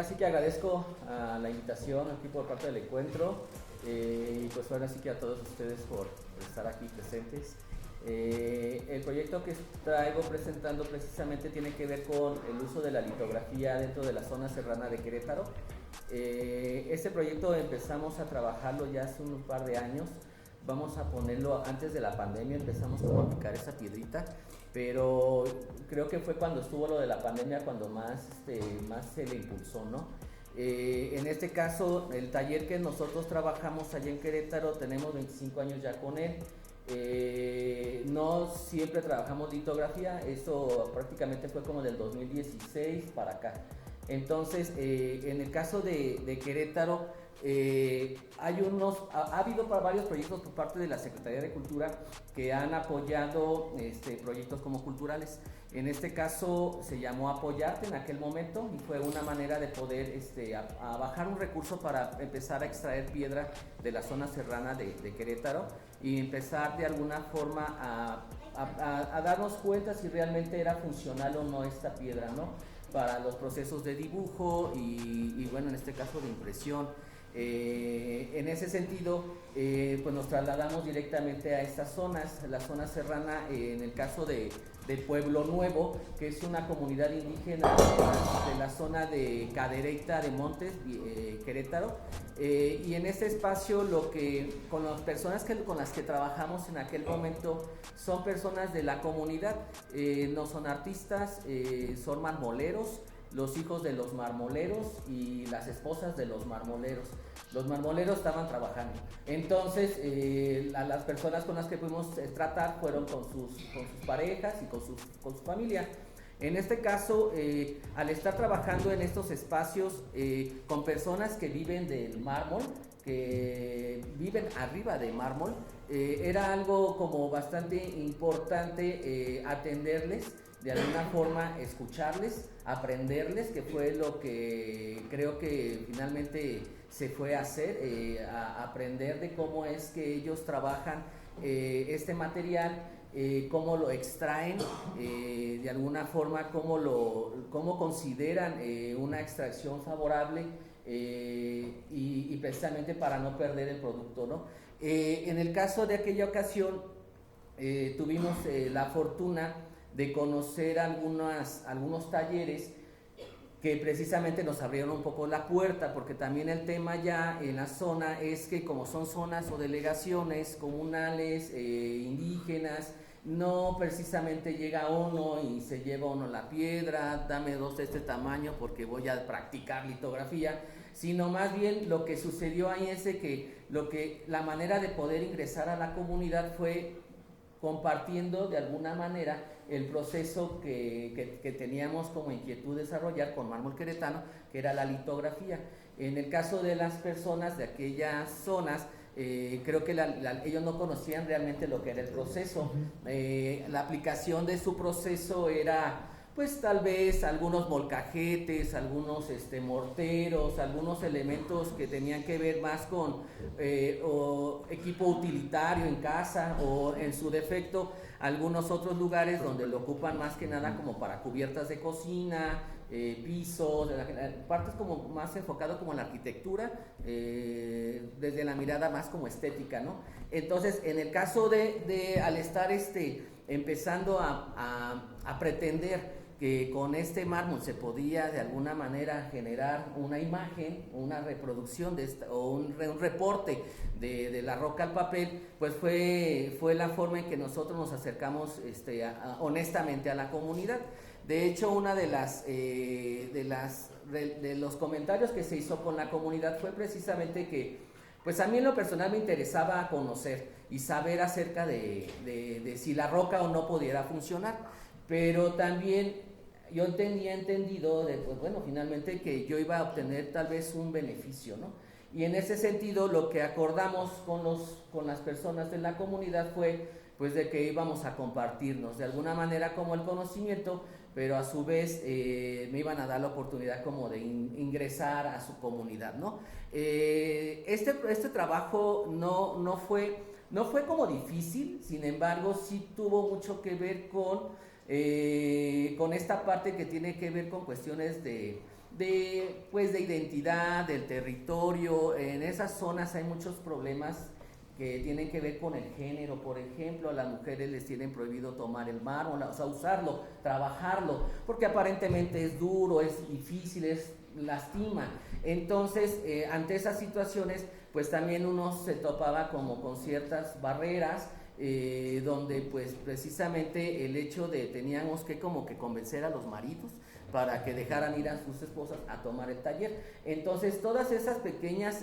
ahora sí que agradezco la invitación aquí por parte del encuentro y pues ahora sí que a todos ustedes por estar aquí presentes. El proyecto que traigo presentando precisamente tiene que ver con el uso de la litografía dentro de la zona serrana de Querétaro. Este proyecto empezamos a trabajarlo ya hace un par de años. Vamos a ponerlo antes de la pandemia, empezamos como a picar esa piedrita, pero creo que fue cuando estuvo lo de la pandemia cuando más se le impulsó, ¿no? En este caso, el taller que nosotros trabajamos allá en Querétaro, tenemos 25 años ya con él. No siempre trabajamos litografía, eso prácticamente fue como del 2016 para acá. Entonces, en el caso de Querétaro, ha habido varios proyectos por parte de la Secretaría de Cultura que han apoyado proyectos como culturales. En este caso se llamó Apoyarte en aquel momento y fue una manera de poder a bajar un recurso para empezar a extraer piedra de la zona serrana de Querétaro y empezar de alguna forma a darnos cuenta si realmente era funcional o no esta piedra, ¿no? Para los procesos de dibujo y bueno, en este caso de impresión. En ese sentido, pues nos trasladamos directamente a estas zonas, la zona serrana, en el caso de Pueblo Nuevo, que es una comunidad indígena de la zona de Cadereyta de Montes, Querétaro, y en este espacio con las personas con las que trabajamos en aquel momento son personas de la comunidad, no son artistas, son marmoleros, los hijos de los marmoleros y las esposas de los marmoleros. Los marmoleros estaban trabajando. Entonces, las personas con las que pudimos tratar fueron con sus parejas y con su familia. En este caso, al estar trabajando en estos espacios con personas que viven del mármol, que viven arriba de mármol, era algo como bastante importante atenderles, de alguna forma escucharles, aprenderles, que fue lo que creo que finalmente se fue a hacer, a aprender de cómo es que ellos trabajan este material, cómo lo extraen, de alguna forma cómo consideran una extracción favorable y precisamente para no perder el producto, ¿no? En el caso de aquella ocasión tuvimos la fortuna de conocer algunos talleres que precisamente nos abrieron un poco la puerta, porque también el tema ya en la zona es que como son zonas o delegaciones comunales, indígenas, no precisamente llega uno y se lleva uno la piedra, dame dos de este tamaño porque voy a practicar litografía, sino más bien lo que sucedió ahí es de que la manera de poder ingresar a la comunidad fue compartiendo de alguna manera el proceso que teníamos como inquietud desarrollar con mármol queretano, que era la litografía. En el caso de las personas de aquellas zonas, creo que ellos no conocían realmente lo que era el proceso. La aplicación de su proceso era pues tal vez algunos molcajetes, algunos morteros, algunos elementos que tenían que ver más con o equipo utilitario en casa o en su defecto algunos otros lugares donde lo ocupan más que nada como para cubiertas de cocina, pisos, partes como más enfocado como en la arquitectura, desde la mirada más como estética, ¿no? Entonces, en el caso de al estar empezando a pretender que con este mármol se podía de alguna manera generar una imagen, una reproducción o un reporte de la roca al papel, pues fue la forma en que nosotros nos acercamos honestamente a la comunidad. De hecho, una de los comentarios que se hizo con la comunidad fue precisamente que pues a mí en lo personal me interesaba conocer y saber acerca de si la roca o no pudiera funcionar, pero también yo tenía entendido pues bueno, finalmente que yo iba a obtener tal vez un beneficio, ¿no? Y en ese sentido lo que acordamos con las personas de la comunidad fue pues de que íbamos a compartirnos de alguna manera como el conocimiento, pero a su vez me iban a dar la oportunidad como de ingresar a su comunidad, ¿no? Este trabajo no fue como difícil, sin embargo sí tuvo mucho que ver con esta parte que tiene que ver con cuestiones pues, de identidad, del territorio. En esas zonas hay muchos problemas que tienen que ver con el género. Por ejemplo, a las mujeres les tienen prohibido tomar el mármol, o sea, usarlo, trabajarlo, porque aparentemente es duro, es difícil, es lastima. Entonces, ante esas situaciones, pues también uno se topaba como con ciertas barreras, donde pues precisamente el hecho de teníamos que como que convencer a los maridos para que dejaran ir a sus esposas a tomar el taller. Entonces, todas esas pequeñas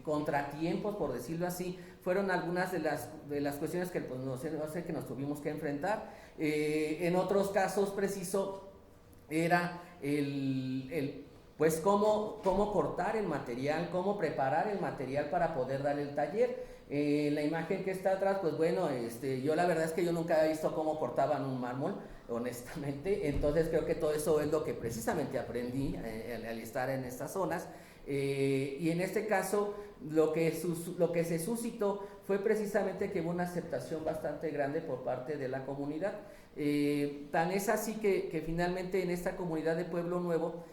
contratiempos, por decirlo así, fueron algunas de las cuestiones que pues, no sé, que nos tuvimos que enfrentar. En otros casos preciso era pues cómo cortar el material, cómo preparar el material para poder dar el taller. La imagen que está atrás, pues bueno, yo la verdad es que yo nunca había visto cómo cortaban un mármol, honestamente. Entonces creo que todo eso es lo que precisamente aprendí al estar en estas zonas. Y en este caso lo que se suscitó fue precisamente que hubo una aceptación bastante grande por parte de la comunidad. Tan es así que finalmente en esta comunidad de Pueblo Nuevo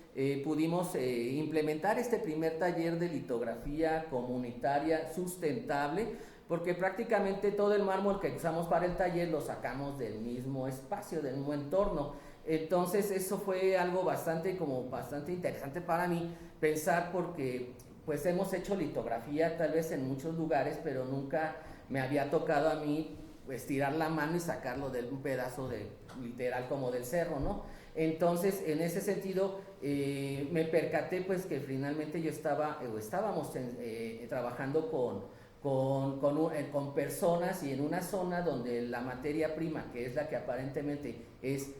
pudimos implementar este primer taller de litografía comunitaria sustentable, porque prácticamente todo el mármol que usamos para el taller lo sacamos del mismo espacio, del mismo entorno. Entonces eso fue algo bastante interesante para mí pensar, porque pues hemos hecho litografía tal vez en muchos lugares, pero nunca me había tocado a mí estirar la mano y sacarlo de un pedazo de literal como del cerro, ¿no? Entonces en ese sentido me percaté pues que finalmente yo estábamos trabajando con personas, y en una zona donde la materia prima, que es la que aparentemente es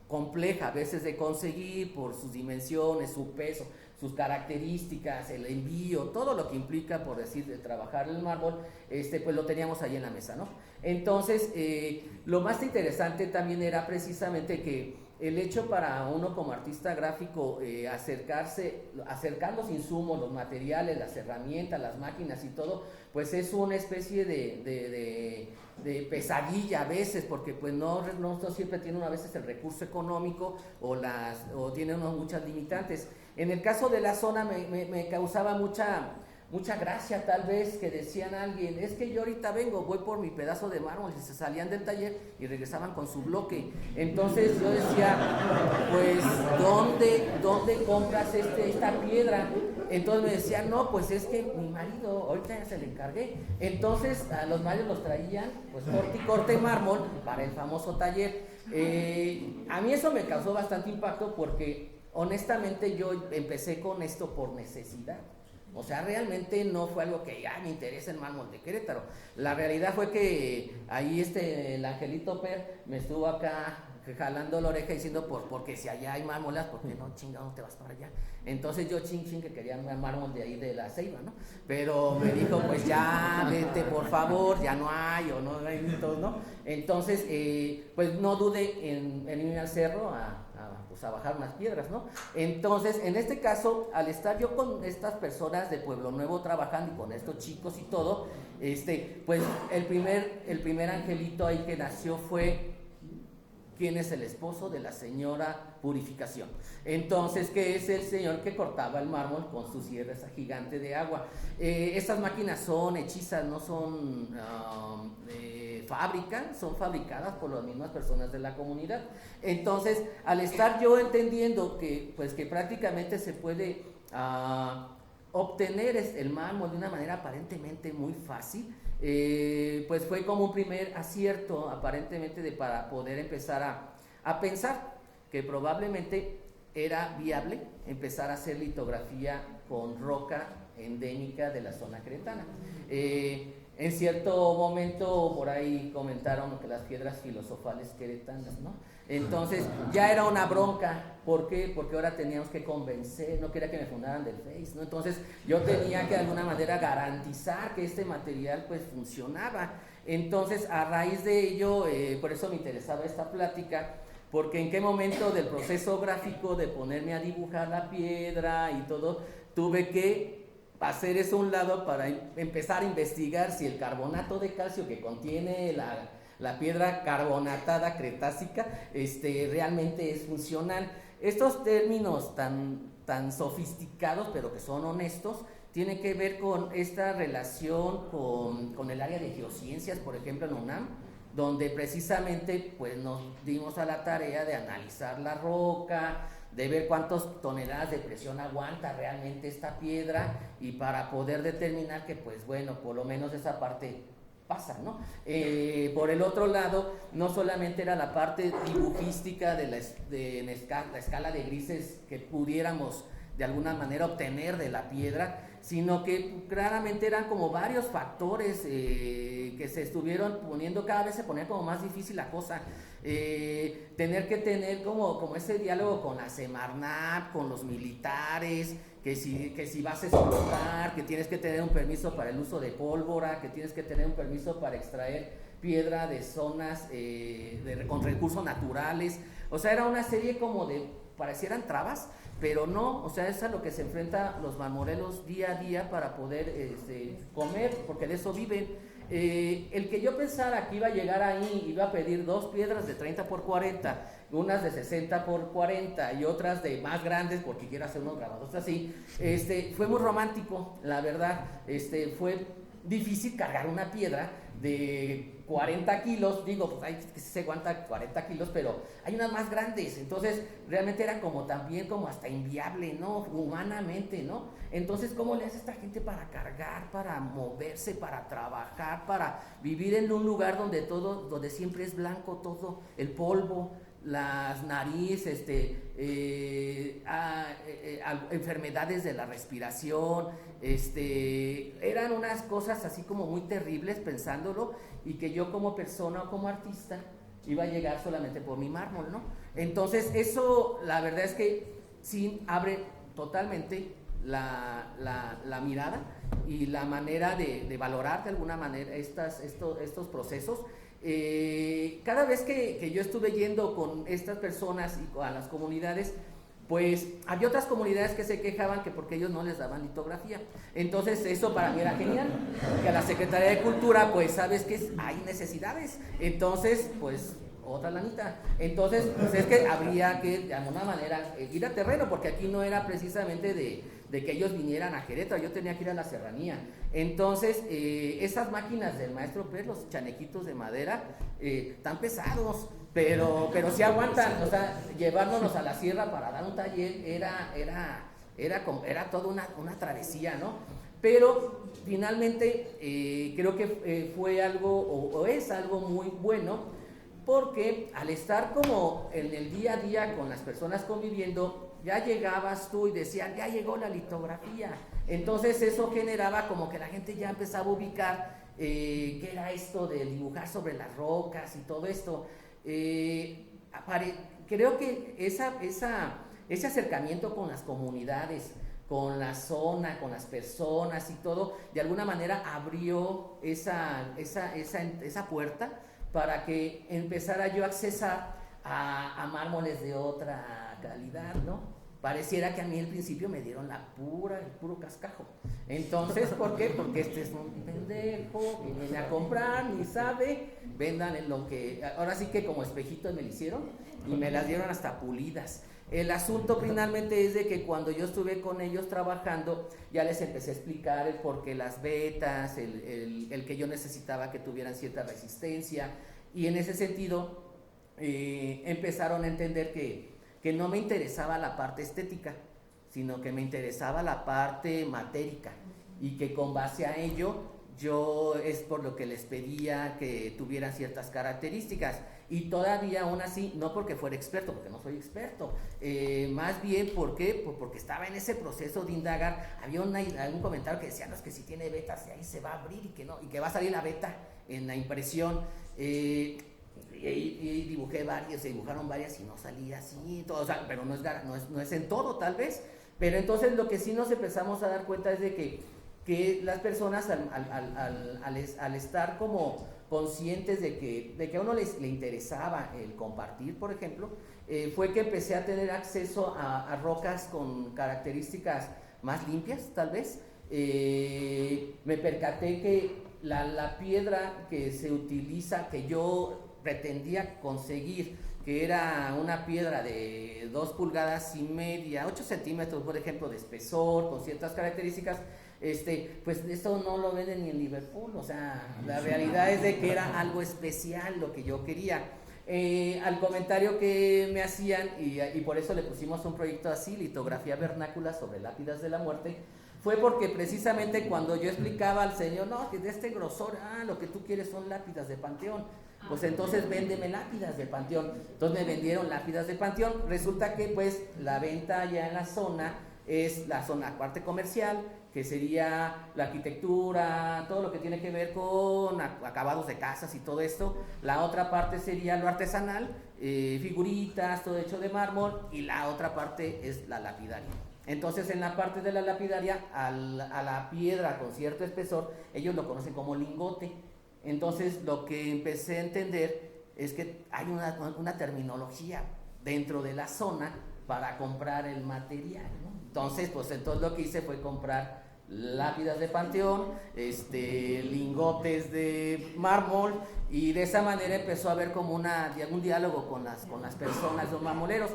compleja a veces de conseguir por sus dimensiones, su peso, sus características, el envío, todo lo que implica, por decir, de trabajar el mármol, pues lo teníamos ahí en la mesa, ¿no? Entonces, lo más interesante también era precisamente que el hecho para uno como artista gráfico acercar los insumos, los materiales, las herramientas, las máquinas y todo, pues es una especie de pesadilla a veces, porque pues no siempre tiene uno a veces el recurso económico o tiene uno muchas limitantes. En el caso de la zona me causaba mucha gracia tal vez que decían a alguien, es que yo ahorita voy por mi pedazo de mármol, y se salían del taller y regresaban con su bloque. Entonces yo decía, pues ¿dónde compras esta piedra? Entonces me decían, no, pues es que mi marido ahorita ya se le encargué. Entonces a los maridos los traían, pues corte mármol para el famoso taller. A mí eso me causó bastante impacto, porque honestamente yo empecé con esto por necesidad. O sea, realmente no fue algo que me interesa el mármol de Querétaro. La realidad fue que ahí el Angelito Per me estuvo acá jalando la oreja diciendo, porque si allá hay mármolas, ¿por qué no, chingado, te vas para allá? Entonces yo que quería un mármol de ahí de la Ceiba, ¿no? Pero me dijo, pues ya, vete por favor, ya no hay, o no hay, ¿no? Entonces, pues no dude en ir al cerro a bajar unas piedras, ¿no? Entonces, en este caso, al estar yo con estas personas de Pueblo Nuevo trabajando y con estos chicos y todo, pues el primer angelito ahí que nació fue quién es el esposo de la señora Purificación. Entonces, que es el señor que cortaba el mármol con su sierra esa gigante de agua. Estas máquinas son hechizas, no son son fabricadas por las mismas personas de la comunidad. Entonces, al estar yo entendiendo que prácticamente se puede obtener el mármol de una manera aparentemente muy fácil, pues fue como un primer acierto aparentemente para poder empezar a pensar que probablemente era viable empezar a hacer litografía con roca endémica de la zona queretana. En cierto momento por ahí comentaron que las piedras filosofales queretanas, ¿no? Entonces ya era una bronca. ¿Por qué? Porque ahora teníamos que convencer, no quería que me fundaran del Face, ¿no? Entonces yo tenía que de alguna manera garantizar que este material pues funcionaba. Entonces a raíz de ello, por eso me interesaba esta plática, porque en qué momento del proceso gráfico de ponerme a dibujar la piedra y todo, tuve que hacer eso a un lado para empezar a investigar si el carbonato de calcio que contiene la piedra carbonatada cretácica realmente es funcional. estos términos tan sofisticados, pero que son honestos, tienen que ver con esta relación con el área de geociencias, por ejemplo, en UNAM, donde precisamente pues nos dimos a la tarea de analizar la roca, de ver cuántas toneladas de presión aguanta realmente esta piedra, y para poder determinar que pues bueno, por lo menos esa parte pasa, ¿no? Por el otro lado, no solamente era la parte dibujística de la escala de grises que pudiéramos de alguna manera obtener de la piedra, sino que claramente eran como varios factores que se estuvieron poniendo, cada vez se ponía como más difícil la cosa. Tener que tener como ese diálogo con la Semarnat, con los militares, que si vas a explotar, que tienes que tener un permiso para el uso de pólvora, que tienes que tener un permiso para extraer piedra de zonas con recursos naturales. O sea, era una serie como de, parecieran trabas, pero no, o sea, es a lo que se enfrenta los marmorelos día a día para poder comer, porque de eso viven. El que yo pensara que iba a llegar ahí, iba a pedir 2 piedras de 30 por 40, unas de 60 por 40 y otras de más grandes porque quiero hacer unos grabados así, fue muy romántico, la verdad. Fue difícil cargar una piedra de 40 kilos, digo, pues hay que se aguanta 40 kilos, pero hay unas más grandes, entonces realmente era como también como hasta inviable, ¿no? Humanamente, ¿no? Entonces, ¿cómo le hace esta gente para cargar, para moverse, para trabajar, para vivir en un lugar donde siempre es blanco todo, el polvo, las narices, enfermedades de la respiración, eran unas cosas así como muy terribles pensándolo, y que yo como persona o como artista iba a llegar solamente por mi mármol, ¿no? Entonces eso, la verdad es que sí abre totalmente la mirada y la manera de valorar de alguna manera estos procesos. Cada vez que yo estuve yendo con estas personas y a las comunidades, pues había otras comunidades que se quejaban que porque ellos no les daban litografía. Entonces eso para mí era genial, que a la Secretaría de Cultura pues sabes que hay necesidades, entonces pues otra lanita. Entonces pues es que habría que de alguna manera ir a terreno, porque aquí no era precisamente de que ellos vinieran a Querétaro, yo tenía que ir a la serranía. Entonces esas máquinas del maestro Pérez, los chanequitos de madera, tan pesados, pero sí aguantan. O sea, llevándonos a la sierra para dar un taller era toda una travesía, ¿no? Pero finalmente creo que fue algo o es algo muy bueno, porque al estar como en el día a día con las personas conviviendo, ya llegabas tú y decían, ya llegó la litografía. Entonces eso generaba como que la gente ya empezaba a ubicar qué era esto de dibujar sobre las rocas y todo esto. Creo que ese acercamiento con las comunidades, con la zona, con las personas y todo, de alguna manera abrió esa puerta para que empezara yo a accesar a mármoles de otra calidad, ¿no? Pareciera que a mí al principio me dieron el puro cascajo. Entonces, ¿por qué? Porque este es un pendejo que viene a comprar, ni sabe, vendan en lo que... Ahora sí que como espejitos me lo hicieron y me las dieron hasta pulidas. El asunto finalmente es de que cuando yo estuve con ellos trabajando, ya les empecé a explicar el por qué las vetas, el que yo necesitaba que tuvieran cierta resistencia, y en ese sentido empezaron a entender que no me interesaba la parte estética, sino que me interesaba la parte matérica, y que con base a ello yo es por lo que les pedía que tuvieran ciertas características. Y todavía aún así, no porque fuera experto, porque no soy experto, más bien porque estaba en ese proceso de indagar. Había algún comentario que decía, no, es que si tiene vetas ahí se va a abrir y que no, y que va a salir la beta en la impresión. Y dibujé varias, se dibujaron varias y no salía así, todo, o sea, pero no es en todo tal vez. Pero entonces lo que sí nos empezamos a dar cuenta es de que las personas al estar como conscientes de que a uno le interesaba el compartir, por ejemplo, fue que empecé a tener acceso a rocas con características más limpias, tal vez. Me percaté que la piedra que se utiliza, que yo pretendía conseguir, que era una piedra de 2 pulgadas y media, 8 centímetros, por ejemplo, de espesor, con ciertas características, pues esto no lo venden ni en Liverpool, o sea, la realidad es de que era algo especial lo que yo quería. Al comentario que me hacían, y por eso le pusimos un proyecto así, litografía vernácula sobre lápidas de la muerte, fue porque precisamente cuando yo explicaba al señor, no, que de este grosor, lo que tú quieres son lápidas de Panteón, pues entonces véndeme lápidas de Panteón. Entonces me vendieron lápidas de Panteón. Resulta que pues la venta ya en la zona es la zona parte comercial, que sería la arquitectura, todo lo que tiene que ver con acabados de casas y todo esto. La otra parte sería lo artesanal, figuritas, todo hecho de mármol, y la otra parte es la lapidaria. Entonces en la parte de la lapidaria, a la piedra con cierto espesor, ellos lo conocen como lingote. Entonces lo que empecé a entender es que hay una terminología dentro de la zona para comprar el material, ¿no? Entonces lo que hice fue comprar lápidas de Panteón, lingotes de mármol, y de esa manera empezó a haber como un diálogo con las personas, los marmoleros.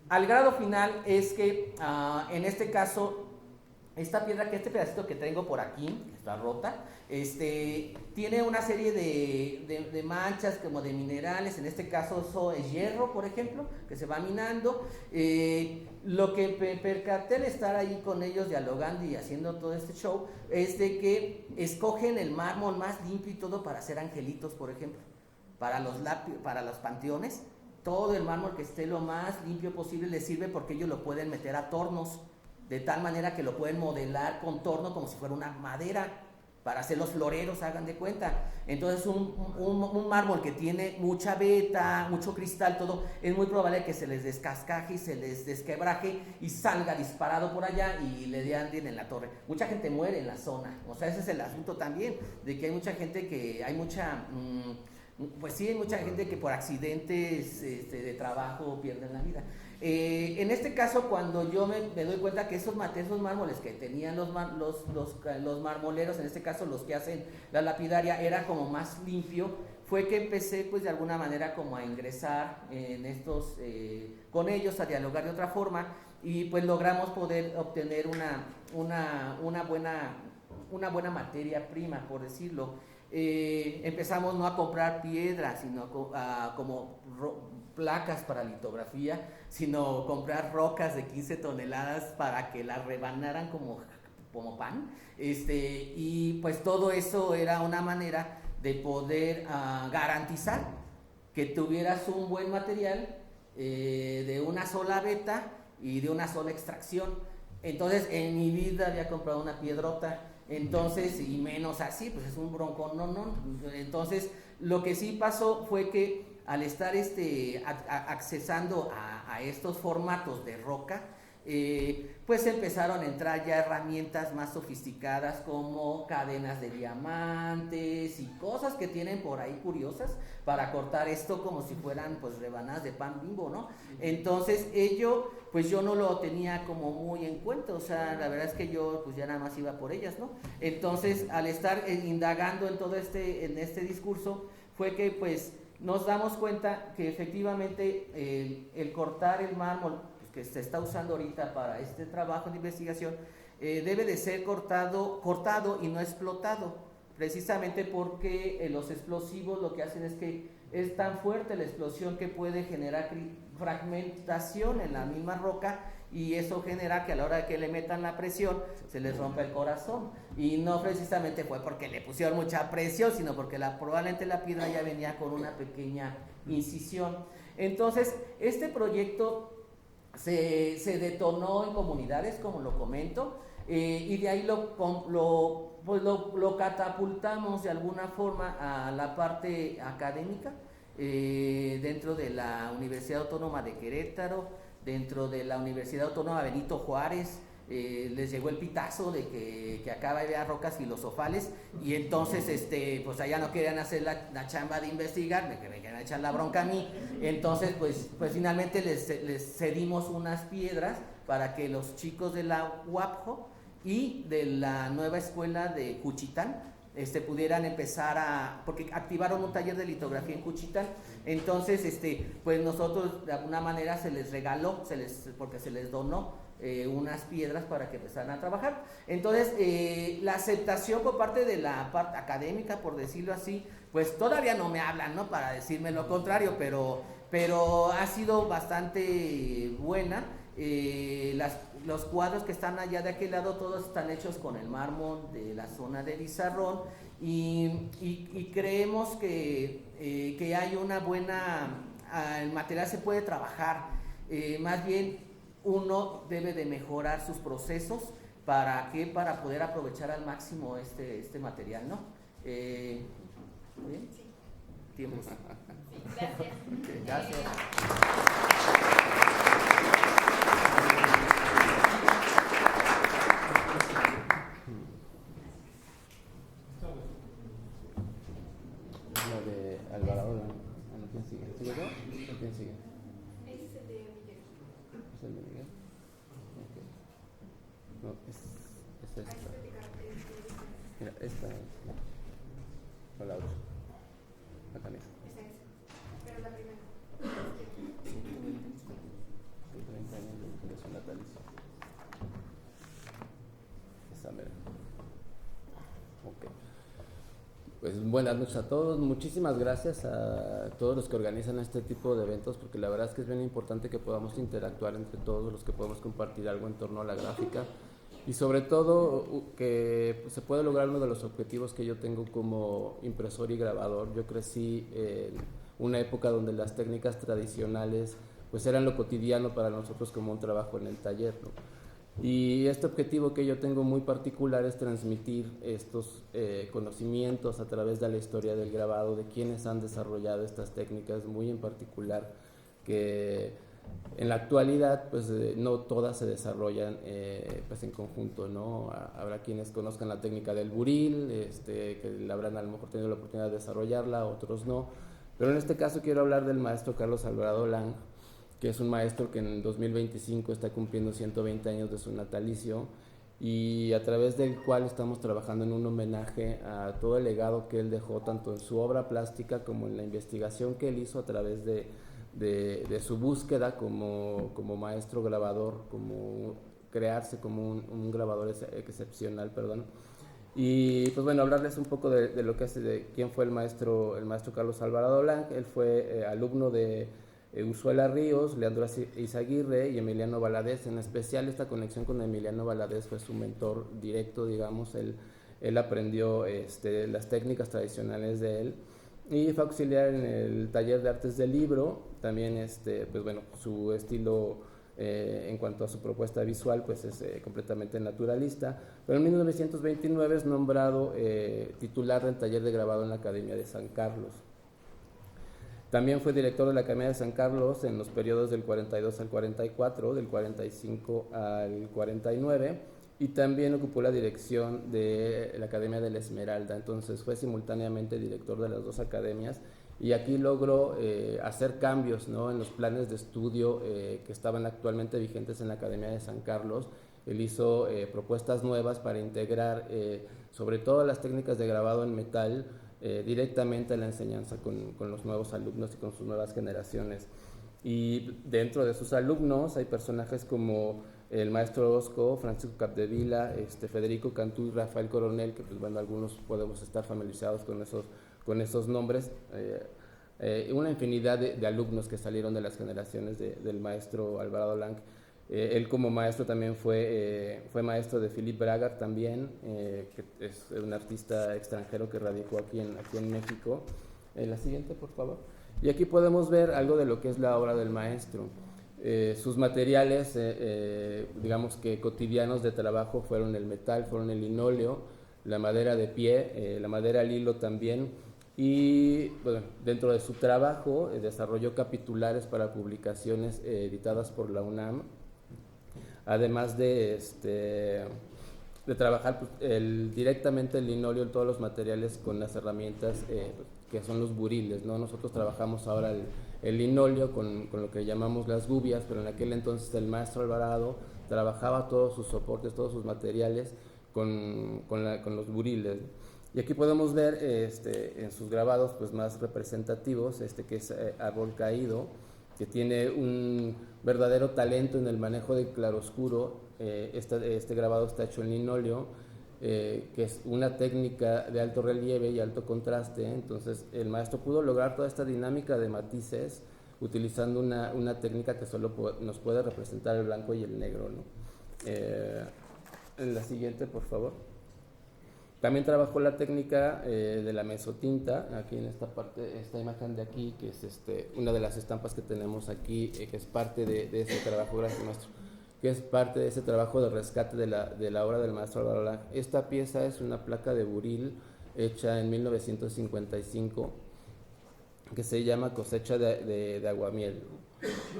Al grado final es que en este caso, esta piedra, este pedacito que tengo por aquí, que está rota, tiene una serie de manchas como de minerales. En este caso eso es hierro, por ejemplo, que se va minando. Lo que me percaté al estar ahí con ellos dialogando y haciendo todo este show es de que escogen el mármol más limpio y todo para hacer angelitos, por ejemplo, para los panteones. Todo el mármol que esté lo más limpio posible les sirve, porque ellos lo pueden meter a tornos, de tal manera que lo pueden modelar con torno como si fuera una madera, para hacer los floreros, hagan de cuenta. Entonces un mármol que tiene mucha veta, mucho cristal, todo, es muy probable que se les descascaje y se les desquebraje y salga disparado por allá y le dé alguien en la torre. Mucha gente muere en la zona, o sea, ese es el asunto también, de que hay mucha gente que, hay mucha... pues sí, hay mucha gente que por accidentes de trabajo pierden la vida. En este caso, cuando yo me doy cuenta que esos mármoles que tenían los marmoleros, en este caso los que hacen la lapidaria, era como más limpio, fue que empecé pues de alguna manera como a ingresar en estos, con ellos, a dialogar de otra forma, y pues logramos poder obtener una buena materia prima, por decirlo. Empezamos no a comprar piedras, sino como placas para litografía, sino comprar rocas de 15 toneladas para que las rebanaran como pan. Y pues todo eso era una manera de poder garantizar que tuvieras un buen material de una sola veta y de una sola extracción. Entonces en mi vida había comprado una piedrota. Entonces, y menos así, pues es un broncón, no. Entonces, lo que sí pasó fue que al estar accesando a estos formatos de roca, pues empezaron a entrar ya herramientas más sofisticadas como cadenas de diamantes y cosas que tienen por ahí curiosas para cortar esto como si fueran pues rebanadas de pan Bimbo, ¿no? Entonces pues yo no lo tenía como muy en cuenta, o sea, la verdad es que yo pues ya nada más iba por ellas, ¿no? Entonces, al estar indagando en todo en este discurso, fue que pues nos damos cuenta que efectivamente el cortar el mármol que se está usando ahorita para este trabajo de investigación, debe de ser cortado y no explotado, precisamente porque los explosivos lo que hacen es que es tan fuerte la explosión que puede generar fragmentación en la misma roca, y eso genera que a la hora de que le metan la presión se les rompa el corazón, y no precisamente fue porque le pusieron mucha presión, sino porque probablemente la piedra ya venía con una pequeña incisión. Entonces este proyecto se detonó en comunidades, como lo comento, y de ahí lo catapultamos de alguna forma a la parte académica, dentro de la Universidad Autónoma de Querétaro, dentro de la Universidad Autónoma Benito Juárez. Les llegó el pitazo de que acá había rocas filosofales, y entonces pues allá no querían hacer la chamba de investigar, me querían echar la bronca a mí. Entonces pues finalmente les cedimos unas piedras para que los chicos de la UAPJO y de la nueva escuela de Juchitán pudieran empezar porque activaron un taller de litografía en Juchitán. Entonces pues nosotros de alguna manera se les regaló, porque se les donó unas piedras para que empezaran a trabajar. Entonces la aceptación por parte de la parte académica, por decirlo así, pues todavía no me hablan, ¿no?, para decirme lo contrario, pero ha sido bastante buena. Los cuadros que están allá de aquel lado todos están hechos con el mármol de la zona de Bizarrón, y creemos que hay una buena, el material se puede trabajar, más bien uno debe de mejorar sus procesos. ¿Para qué? Para poder aprovechar al máximo este material, ¿no? ¿Bien? Sí. Tiempo. Sí, gracias. Okay, gracias. La de Alvarado, ¿quién sigue? ¿Sigue yo? ¿O quién sigue? Ese es el de Miguel. ¿Es el de Miguel? Okay. No, es esta. Mira, esta es. O la otra. La camisa. Esa es. Pero la primera. 30 años de su natalicio. Esa mera. Ok. Pues buenas noches a todos, muchísimas gracias a todos los que organizan este tipo de eventos, porque la verdad es que es bien importante que podamos interactuar entre todos los que podemos compartir algo en torno a la gráfica, y sobre todo que se pueda lograr uno de los objetivos que yo tengo como impresor y grabador. Yo crecí en una época donde las técnicas tradicionales pues eran lo cotidiano para nosotros como un trabajo en el taller, ¿no? Y este objetivo que yo tengo muy particular es transmitir estos conocimientos a través de la historia del grabado, de quienes han desarrollado estas técnicas muy en particular, que en la actualidad pues no todas se desarrollan pues en conjunto, ¿no? Habrá quienes conozcan la técnica del buril, que habrán a lo mejor tenido la oportunidad de desarrollarla, otros no, pero en este caso quiero hablar del maestro Carlos Alvarado Lang, que es un maestro que en 2025 está cumpliendo 120 años de su natalicio, y a través del cual estamos trabajando en un homenaje a todo el legado que él dejó, tanto en su obra plástica como en la investigación que él hizo a través de su búsqueda como maestro grabador, como crearse como un grabador excepcional, perdón. Y pues bueno, hablarles un poco de lo que hace, de quién fue el maestro Carlos Alvarado Lang. Él fue alumno de Ursula Ríos, Leandro Izaguirre y Emiliano Valadez. En especial esta conexión con Emiliano Valadez fue su mentor directo, digamos. Él aprendió las técnicas tradicionales de él, y fue auxiliar en el taller de artes del libro. También pues bueno, su estilo en cuanto a su propuesta visual pues es completamente naturalista, pero en 1929 es nombrado titular del taller de grabado en la Academia de San Carlos. También fue director de la Academia de San Carlos en los periodos del 42 al 44, del 45 al 49, y también ocupó la dirección de la Academia de la Esmeralda. Entonces fue simultáneamente director de las dos academias, y aquí logró hacer cambios, ¿no?, en los planes de estudio que estaban actualmente vigentes en la Academia de San Carlos. Él hizo propuestas nuevas para integrar sobre todo las técnicas de grabado en metal directamente a la enseñanza con los nuevos alumnos y con sus nuevas generaciones. Y dentro de sus alumnos hay personajes como el maestro Orozco, Francisco Capdevila, Federico Cantú y Rafael Coronel, que pues bueno, algunos podemos estar familiarizados con esos nombres. Una infinidad de alumnos que salieron de las generaciones del maestro Alvarado Lang. Él como maestro también fue maestro de Philippe Braga también, que es un artista extranjero que radicó aquí en México. La siguiente, por favor. Y aquí podemos ver algo de lo que es la obra del maestro. Sus materiales, digamos que cotidianos de trabajo, fueron el metal, fueron el linóleo, la madera de pie, la madera al hilo también. Y bueno, dentro de su trabajo desarrolló capitulares para publicaciones editadas por la UNAM, además de trabajar directamente el linóleo en todos los materiales con las herramientas que son los buriles, ¿no? Nosotros trabajamos ahora el linóleo con lo que llamamos las gubias, pero en aquel entonces el maestro Alvarado trabajaba todos sus soportes, todos sus materiales con los buriles. Y aquí podemos ver en sus grabados pues, más representativos, que es Árbol Caído, que tiene un verdadero talento en el manejo del claroscuro. Este grabado está hecho en linóleo, que es una técnica de alto relieve y alto contraste. Entonces el maestro pudo lograr toda esta dinámica de matices utilizando una técnica que solo nos puede representar el blanco y el negro, ¿no? En la siguiente, por favor. También trabajó la técnica de la mesotinta, aquí en esta parte, esta imagen de aquí, que es una de las estampas que tenemos aquí, que es parte de ese trabajo, gracias maestro, que es parte de ese trabajo de rescate de la obra del maestro Álvaro Lang. Esta pieza es una placa de buril hecha en 1955, que se llama Cosecha de Aguamiel.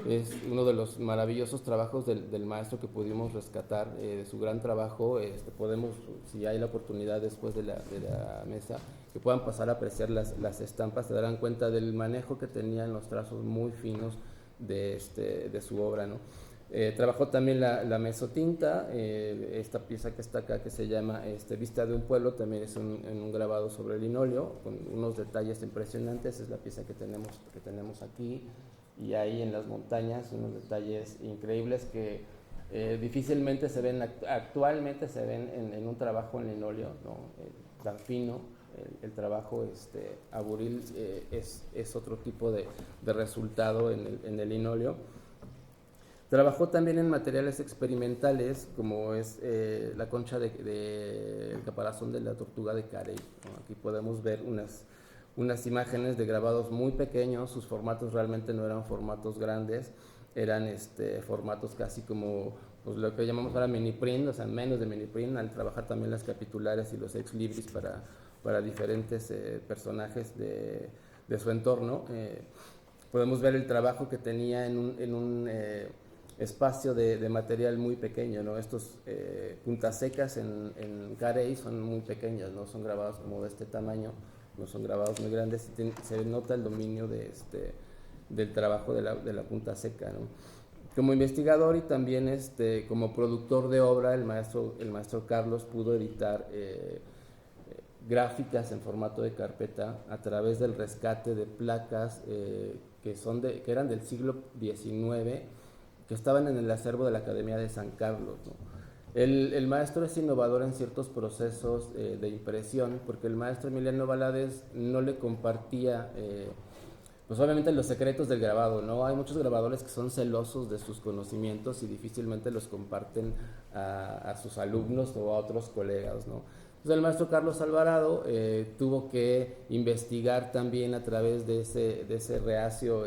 Es uno de los maravillosos trabajos del maestro que pudimos rescatar, de su gran trabajo. Podemos, si hay la oportunidad después de la mesa, que puedan pasar a apreciar las estampas, se darán cuenta del manejo que tenía en los trazos muy finos de su obra, ¿no? Trabajó también la mesotinta, esta pieza que está acá que se llama Vista de un Pueblo, también es un grabado sobre linóleo con unos detalles impresionantes. Es la pieza que tenemos aquí, y ahí en las montañas unos detalles increíbles que difícilmente se ven, actualmente se ven en un trabajo en linóleo, ¿no? Tan fino. El trabajo a buril es otro tipo de resultado en el linóleo. Trabajó también en materiales experimentales, como es la concha el caparazón de la tortuga de Carey, ¿no? Aquí podemos ver unas imágenes de grabados muy pequeños. Sus formatos realmente no eran formatos grandes, eran formatos casi como pues, lo que llamamos ahora mini print, o sea, menos de mini print, al trabajar también las capitulares y los ex libris para diferentes personajes de su entorno. Podemos ver el trabajo que tenía en un espacio de material muy pequeño, ¿no? Estos puntas secas en Carey son muy pequeñas, no son grabados como de este tamaño, no son grabados muy grandes, y se nota el dominio del trabajo de la punta seca, ¿no? Como investigador y también como productor de obra, el maestro Carlos pudo editar gráficas en formato de carpeta a través del rescate de placas que eran del siglo XIX, que estaban en el acervo de la Academia de San Carlos, ¿no? El maestro es innovador en ciertos procesos de impresión, porque el maestro Emiliano Valadez no le compartía, pues obviamente, los secretos del grabado, ¿no? Hay muchos grabadores que son celosos de sus conocimientos y difícilmente los comparten a sus alumnos o a otros colegas, ¿no? Entonces el maestro Carlos Alvarado tuvo que investigar también a través de ese reacio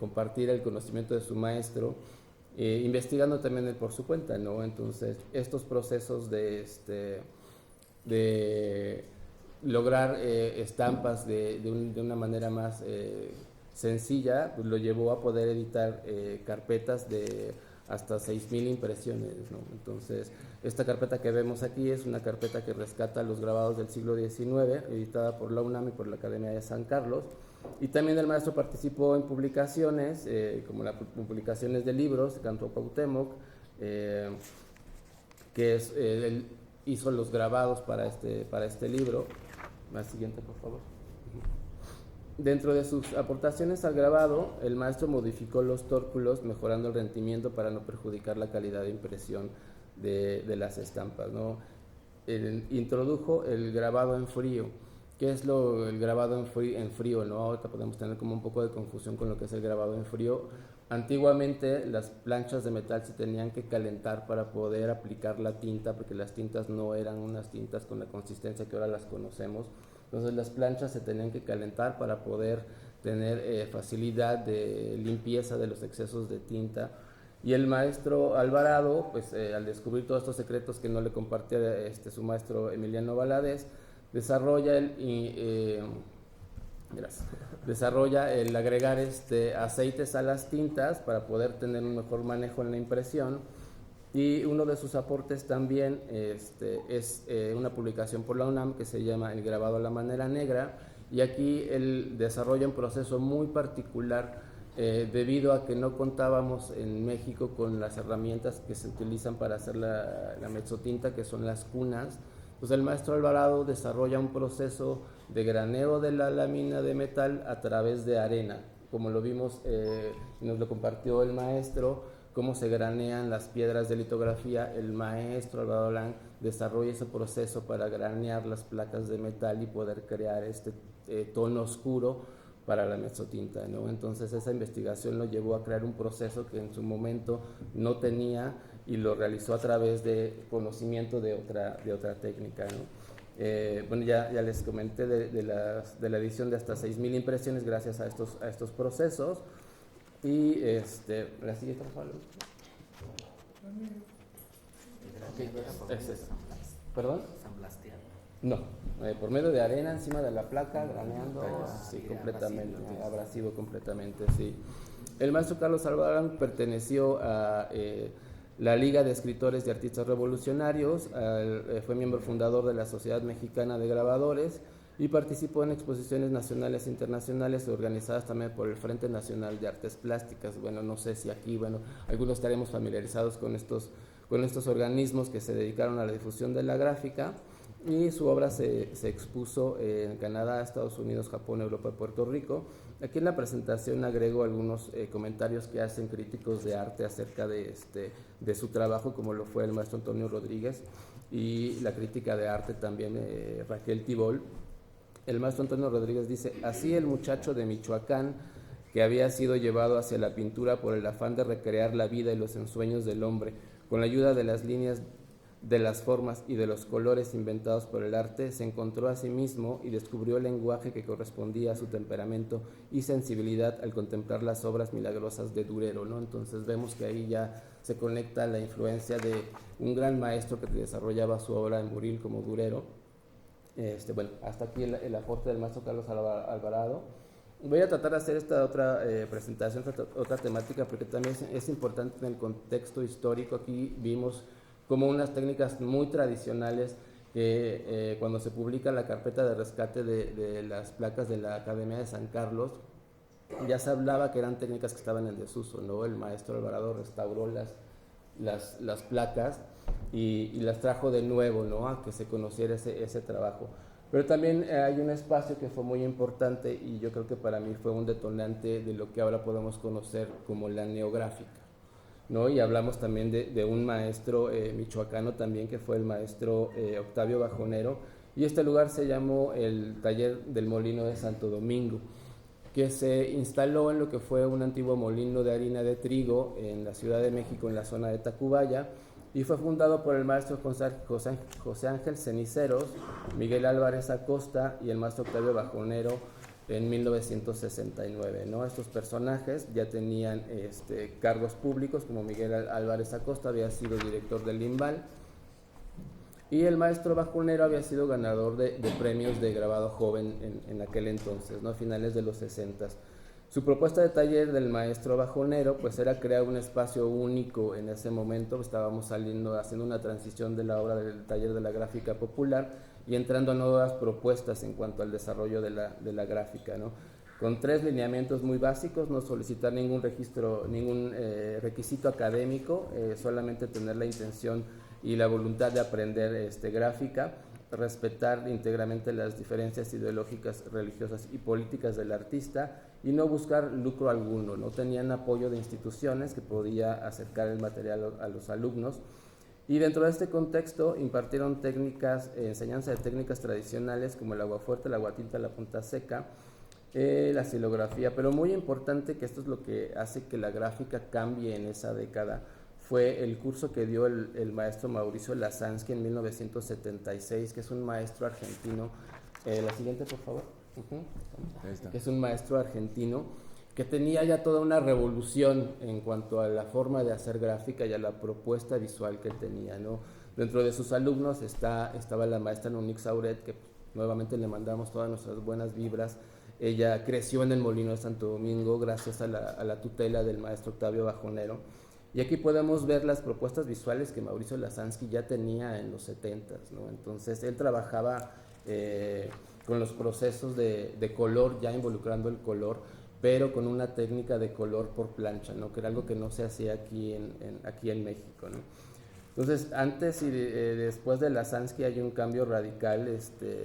compartir el conocimiento de su maestro, investigando también por su cuenta, ¿no? Entonces estos procesos de lograr estampas de una manera más sencilla, pues lo llevó a poder editar carpetas de hasta 6,000 impresiones, ¿no? Entonces esta carpeta que vemos aquí es una carpeta que rescata los grabados del siglo XIX, editada por la UNAM y por la Academia de San Carlos. Y también el maestro participó en publicaciones, como las publicaciones de libros, cantó Cuauhtémoc, él hizo los grabados para este libro. La siguiente, por favor. Dentro de sus aportaciones al grabado, el maestro modificó los tórculos, mejorando el rendimiento para no perjudicar la calidad de impresión de las estampas, ¿no? Introdujo el grabado en frío. ¿Qué es el grabado en frío, ¿no? Ahorita podemos tener como un poco de confusión con lo que es el grabado en frío. Antiguamente las planchas de metal se tenían que calentar para poder aplicar la tinta, porque las tintas no eran unas tintas con la consistencia que ahora las conocemos. Entonces las planchas se tenían que calentar para poder tener facilidad de limpieza de los excesos de tinta. Y el maestro Alvarado, pues al descubrir todos estos secretos que no le compartía su maestro Emiliano Valadez, desarrolla el agregar aceites a las tintas para poder tener un mejor manejo en la impresión. Y uno de sus aportes también es una publicación por la UNAM que se llama El grabado a la manera negra, y aquí él desarrolla un proceso muy particular debido a que no contábamos en México con las herramientas que se utilizan para hacer la mezzotinta, que son las cunas. pues el maestro Alvarado desarrolla un proceso de graneo de la lámina de metal a través de arena, como lo vimos, nos lo compartió el maestro, cómo se granean las piedras de litografía. El maestro Alvarado Lang desarrolla ese proceso para granear las placas de metal y poder crear este tono oscuro para la mezzotinta, ¿no? Entonces esa investigación lo llevó a crear un proceso que en su momento no tenía y lo realizó a través de conocimiento de otra técnica, ¿no? Bueno, ya les comenté de la edición de hasta 6,000 impresiones gracias a estos procesos. Y la siguiente, por favor. Es eso. ¿Perdón? No, por medio de arena encima de la placa, graneando, sí, completamente, abrasivo completamente, sí. El maestro Carlos Alvarado perteneció a la Liga de Escritores y Artistas Revolucionarios, fue miembro fundador de la Sociedad Mexicana de Grabadores y participó en exposiciones nacionales e internacionales organizadas también por el Frente Nacional de Artes Plásticas. Bueno, no sé si aquí, algunos estaremos familiarizados con estos organismos que se dedicaron a la difusión de la gráfica, y su obra se expuso en Canadá, Estados Unidos, Japón, Europa y Puerto Rico. Aquí en la presentación agrego algunos comentarios que hacen críticos de arte acerca de su trabajo, como lo fue el maestro Antonio Rodríguez, y la crítica de arte también Raquel Tibol. El maestro Antonio Rodríguez dice: así el muchacho de Michoacán, que había sido llevado hacia la pintura por el afán de recrear la vida y los ensueños del hombre, con la ayuda de las líneas, de las formas y de los colores inventados por el arte, se encontró a sí mismo y descubrió el lenguaje que correspondía a su temperamento y sensibilidad al contemplar las obras milagrosas de Durero, ¿no? Entonces vemos que ahí ya se conecta la influencia de un gran maestro que desarrollaba su obra en Buril como Durero. Bueno, hasta aquí el aporte del maestro Carlos Alvarado. Voy a tratar de hacer esta otra presentación, otra temática, porque también es importante en el contexto histórico. Aquí vimos como unas técnicas muy tradicionales que cuando se publica la carpeta de rescate de las placas de la Academia de San Carlos, ya se hablaba que eran técnicas que estaban en desuso, ¿no? El maestro Alvarado restauró las placas y las trajo de nuevo, ¿no? A que se conociera ese trabajo. Pero también hay un espacio que fue muy importante y yo creo que para mí fue un detonante de lo que ahora podemos conocer como la neográfica, ¿no? Y hablamos también de un maestro michoacano también, que fue el maestro Octavio Bajonero, y este lugar se llamó el Taller del Molino de Santo Domingo, que se instaló en lo que fue un antiguo molino de harina de trigo en la Ciudad de México, en la zona de Tacubaya, y fue fundado por el maestro José Ángel Ceniceros, Miguel Álvarez Acosta y el maestro Octavio Bajonero en 1969, ¿no? Estos personajes ya tenían cargos públicos, como Miguel Álvarez Acosta había sido director del Limbal, y el maestro Bajonero había sido ganador de premios de grabado joven en aquel entonces, ¿no? A finales de los 60. Su propuesta de taller del maestro Bajonero pues era crear un espacio único en ese momento. Estábamos haciendo una transición de la obra del taller de la gráfica popular y entrando a nuevas propuestas en cuanto al desarrollo de la gráfica, ¿no? Con 3 lineamientos muy básicos: no solicitar ningún requisito académico, solamente tener la intención y la voluntad de aprender gráfica, respetar íntegramente las diferencias ideológicas, religiosas y políticas del artista y no buscar lucro alguno. No tenían apoyo de instituciones que podía acercar el material a los alumnos. Y dentro de este contexto impartieron enseñanza de técnicas tradicionales como el aguafuerte, el aguatinta, la punta seca, la silografía. Pero muy importante, que esto es lo que hace que la gráfica cambie en esa década, fue el curso que dio el maestro Mauricio Lasansky en 1976, que es un maestro argentino. La siguiente, por favor. Ahí está. Es un maestro argentino que tenía ya toda una revolución en cuanto a la forma de hacer gráfica y a la propuesta visual que él tenía, ¿no? Dentro de sus alumnos estaba la maestra Nonix Sauret, que nuevamente le mandamos todas nuestras buenas vibras. Ella creció en el Molino de Santo Domingo gracias a la tutela del maestro Octavio Bajonero. Y aquí podemos ver las propuestas visuales que Mauricio Lasansky ya tenía en los 70s, ¿no? Entonces él trabajaba con los procesos de color, ya involucrando el color, pero con una técnica de color por plancha, ¿no? Que era algo que no se hacía aquí en México, ¿no? Entonces, antes y después de la Sansky hay un cambio radical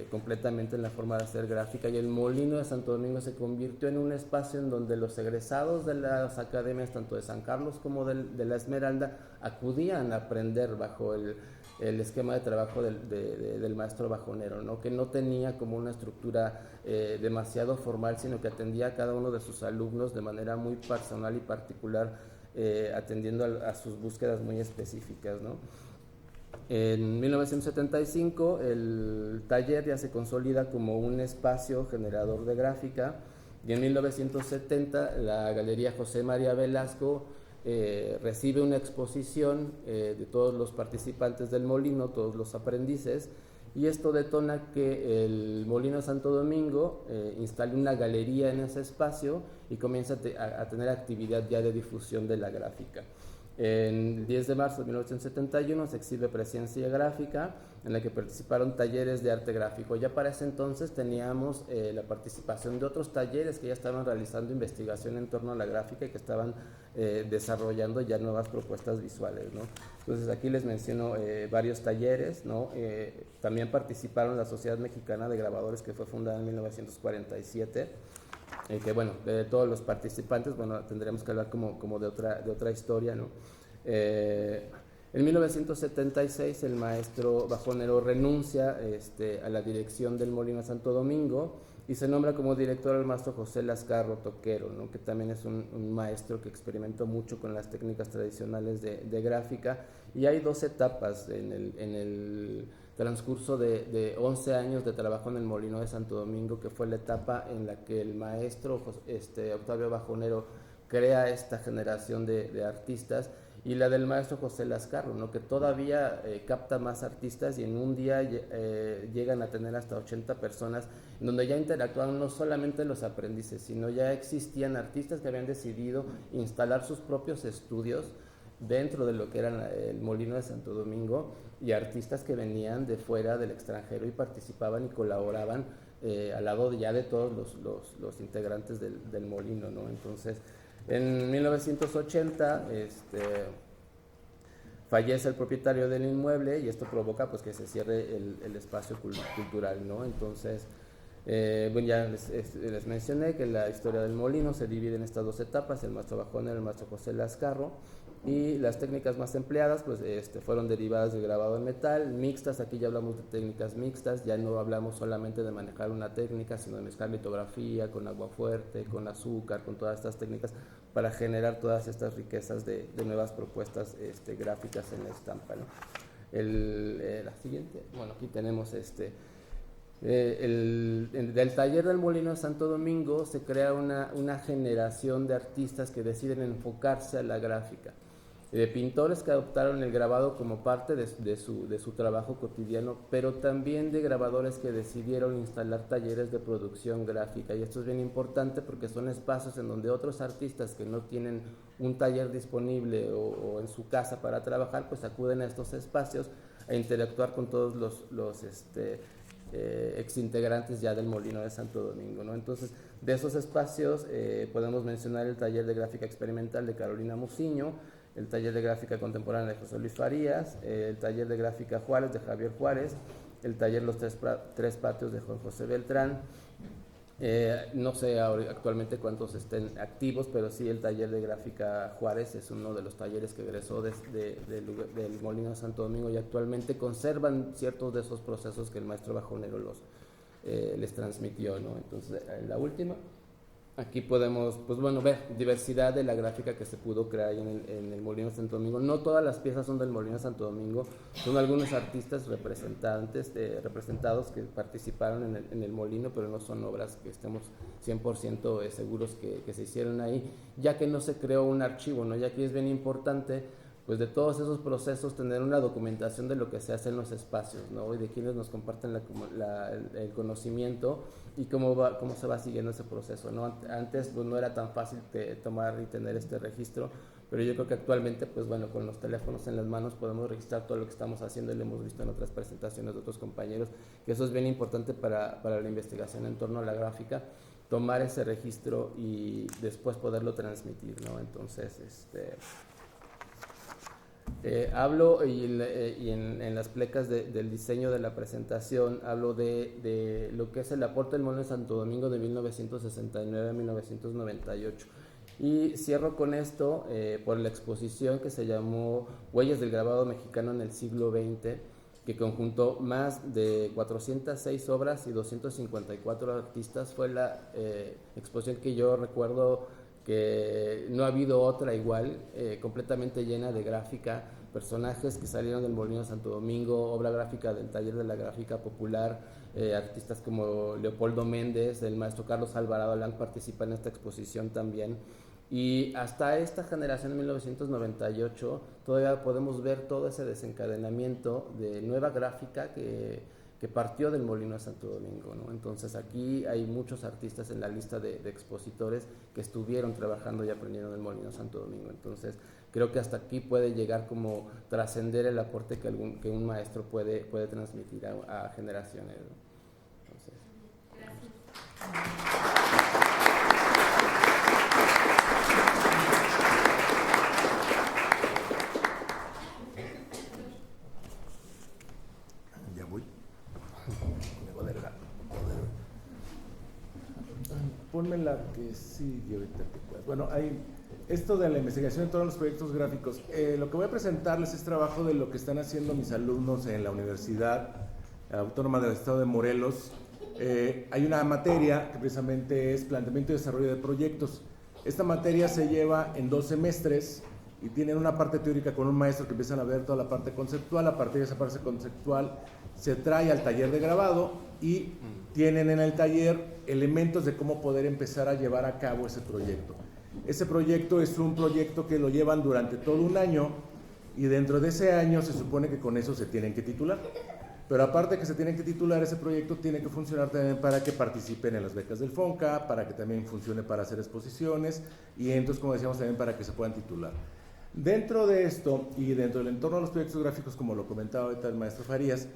completamente en la forma de hacer gráfica, y el Molino de Santo Domingo se convirtió en un espacio en donde los egresados de las academias, tanto de San Carlos como de la Esmeralda, acudían a aprender bajo el esquema de trabajo del maestro bajonero, ¿no? Que no tenía como una estructura demasiado formal, sino que atendía a cada uno de sus alumnos de manera muy personal y particular, atendiendo a sus búsquedas muy específicas, ¿no? En 1975 el taller ya se consolida como un espacio generador de gráfica, y en 1970 la Galería José María Velasco recibe una exposición de todos los participantes del molino, todos los aprendices, y esto detona que el Molino de Santo Domingo instale una galería en ese espacio y comienza a tener actividad ya de difusión de la gráfica. El 10 de marzo de 1971 se exhibe Presencia Gráfica, en la que participaron talleres de arte gráfico. Ya para ese entonces teníamos la participación de otros talleres que ya estaban realizando investigación en torno a la gráfica y que estaban desarrollando ya nuevas propuestas visuales, ¿no? Entonces aquí les menciono varios talleres, ¿no? También participaron la Sociedad Mexicana de Grabadores, que fue fundada en 1947. Que bueno, de todos los participantes, bueno, tendríamos que hablar como de otra historia, ¿no? En 1976 el maestro bajonero renuncia a la dirección del Molino de Santo Domingo y se nombra como director al maestro José Lascarro Toquero, ¿no? Que también es un maestro que experimentó mucho con las técnicas tradicionales de gráfica, y hay dos etapas en el transcurso de 11 años de trabajo en el Molino de Santo Domingo, que fue la etapa en la que el maestro Octavio Bajonero crea esta generación de artistas, y la del maestro José Lascarro, ¿no? Que todavía capta más artistas, y en un día llegan a tener hasta 80 personas, en donde ya interactuaban no solamente los aprendices, sino ya existían artistas que habían decidido instalar sus propios estudios dentro de lo que era el Molino de Santo Domingo, y artistas que venían de fuera, del extranjero, y participaban y colaboraban al lado ya de todos los integrantes del molino, ¿no? Entonces, en 1980 fallece el propietario del inmueble, y esto provoca pues que se cierre el espacio cultural, ¿no? Entonces, bueno, ya les mencioné que la historia del molino se divide en estas dos etapas: el maestro bajonero, el maestro José Lascarro, y las técnicas más empleadas pues fueron derivadas del grabado en metal, mixtas. Aquí ya hablamos de técnicas mixtas, ya no hablamos solamente de manejar una técnica, sino de mezclar litografía con agua fuerte, con azúcar, con todas estas técnicas para generar todas estas riquezas de nuevas propuestas gráficas en la estampa, ¿no? La siguiente, bueno, aquí tenemos del taller del Molino de Santo Domingo se crea una generación de artistas que deciden enfocarse a la gráfica, de pintores que adoptaron el grabado como parte de su trabajo cotidiano, pero también de grabadores que decidieron instalar talleres de producción gráfica. Y esto es bien importante porque son espacios en donde otros artistas que no tienen un taller disponible o en su casa para trabajar, pues acuden a estos espacios a interactuar con todos los exintegrantes ya del Molino de Santo Domingo, ¿no? Entonces, de esos espacios podemos mencionar el taller de gráfica experimental de Carolina Muciño, el taller de gráfica contemporánea de José Luis Farías, el taller de gráfica Juárez de Javier Juárez, el taller Los Tres Patios de Juan José Beltrán. No sé actualmente cuántos estén activos, pero sí el taller de gráfica Juárez es uno de los talleres que egresó del Molino de Santo Domingo, y actualmente conservan ciertos de esos procesos que el maestro bajonero les transmitió, ¿no? Entonces, la última. Aquí podemos, pues bueno, ver diversidad de la gráfica que se pudo crear en el Molino de Santo Domingo. No todas las piezas son del Molino de Santo Domingo, son algunos artistas representados que participaron en el Molino, pero no son obras que estemos 100% seguros que se hicieron ahí, ya que no se creó un archivo, ¿no? Ya que es bien importante, pues de todos esos procesos, tener una documentación de lo que se hace en los espacios, ¿no? Y de quienes nos comparten el conocimiento y cómo se va siguiendo ese proceso, ¿no? Antes pues, no era tan fácil tomar y tener este registro, pero yo creo que actualmente, pues bueno, con los teléfonos en las manos podemos registrar todo lo que estamos haciendo, y lo hemos visto en otras presentaciones de otros compañeros, que eso es bien importante para la investigación en torno a la gráfica, tomar ese registro y después poderlo transmitir, ¿no? Entonces, Hablo y en las plecas del diseño de la presentación hablo de lo que es el aporte del Molino de Santo Domingo de 1969 a 1998. Y cierro con esto por la exposición que se llamó Huellas del Grabado Mexicano en el siglo XX, que conjuntó más de 406 obras y 254 artistas. Fue la exposición que yo recuerdo que no ha habido otra igual, completamente llena de gráfica, personajes que salieron del Molino de Santo Domingo, obra gráfica del Taller de la Gráfica Popular, artistas como Leopoldo Méndez, el maestro Carlos Alvarado Alán participa en esta exposición también. Y hasta esta generación de 1998 todavía podemos ver todo ese desencadenamiento de nueva gráfica que partió del Molino de Santo Domingo, ¿no? Entonces aquí hay muchos artistas en la lista de expositores que estuvieron trabajando y aprendiendo del Molino de Santo Domingo. Entonces creo que hasta aquí puede llegar como trascender el aporte que un maestro puede transmitir a generaciones, ¿no? Entonces, Gracias. Ponme la que sigue ahorita que puedas. Bueno, hay esto de la investigación en todos los proyectos gráficos. Lo que voy a presentarles es trabajo de lo que están haciendo mis alumnos en la Universidad Autónoma del Estado de Morelos. Hay una materia que precisamente es planteamiento y desarrollo de proyectos. Esta materia se lleva en 2 semestres y tienen una parte teórica con un maestro que empiezan a ver toda la parte conceptual. A partir de esa parte conceptual se trae al taller de grabado y tienen en el taller elementos de cómo poder empezar a llevar a cabo ese proyecto. Ese proyecto es un proyecto que lo llevan durante todo un año y dentro de ese año se supone que con eso se tienen que titular. Pero aparte de que se tienen que titular, ese proyecto tiene que funcionar también para que participen en las becas del FONCA, para que también funcione para hacer exposiciones y entonces, como decíamos, también para que se puedan titular. Dentro de esto y dentro del entorno de los proyectos gráficos, como lo comentaba ahorita el maestro Farías,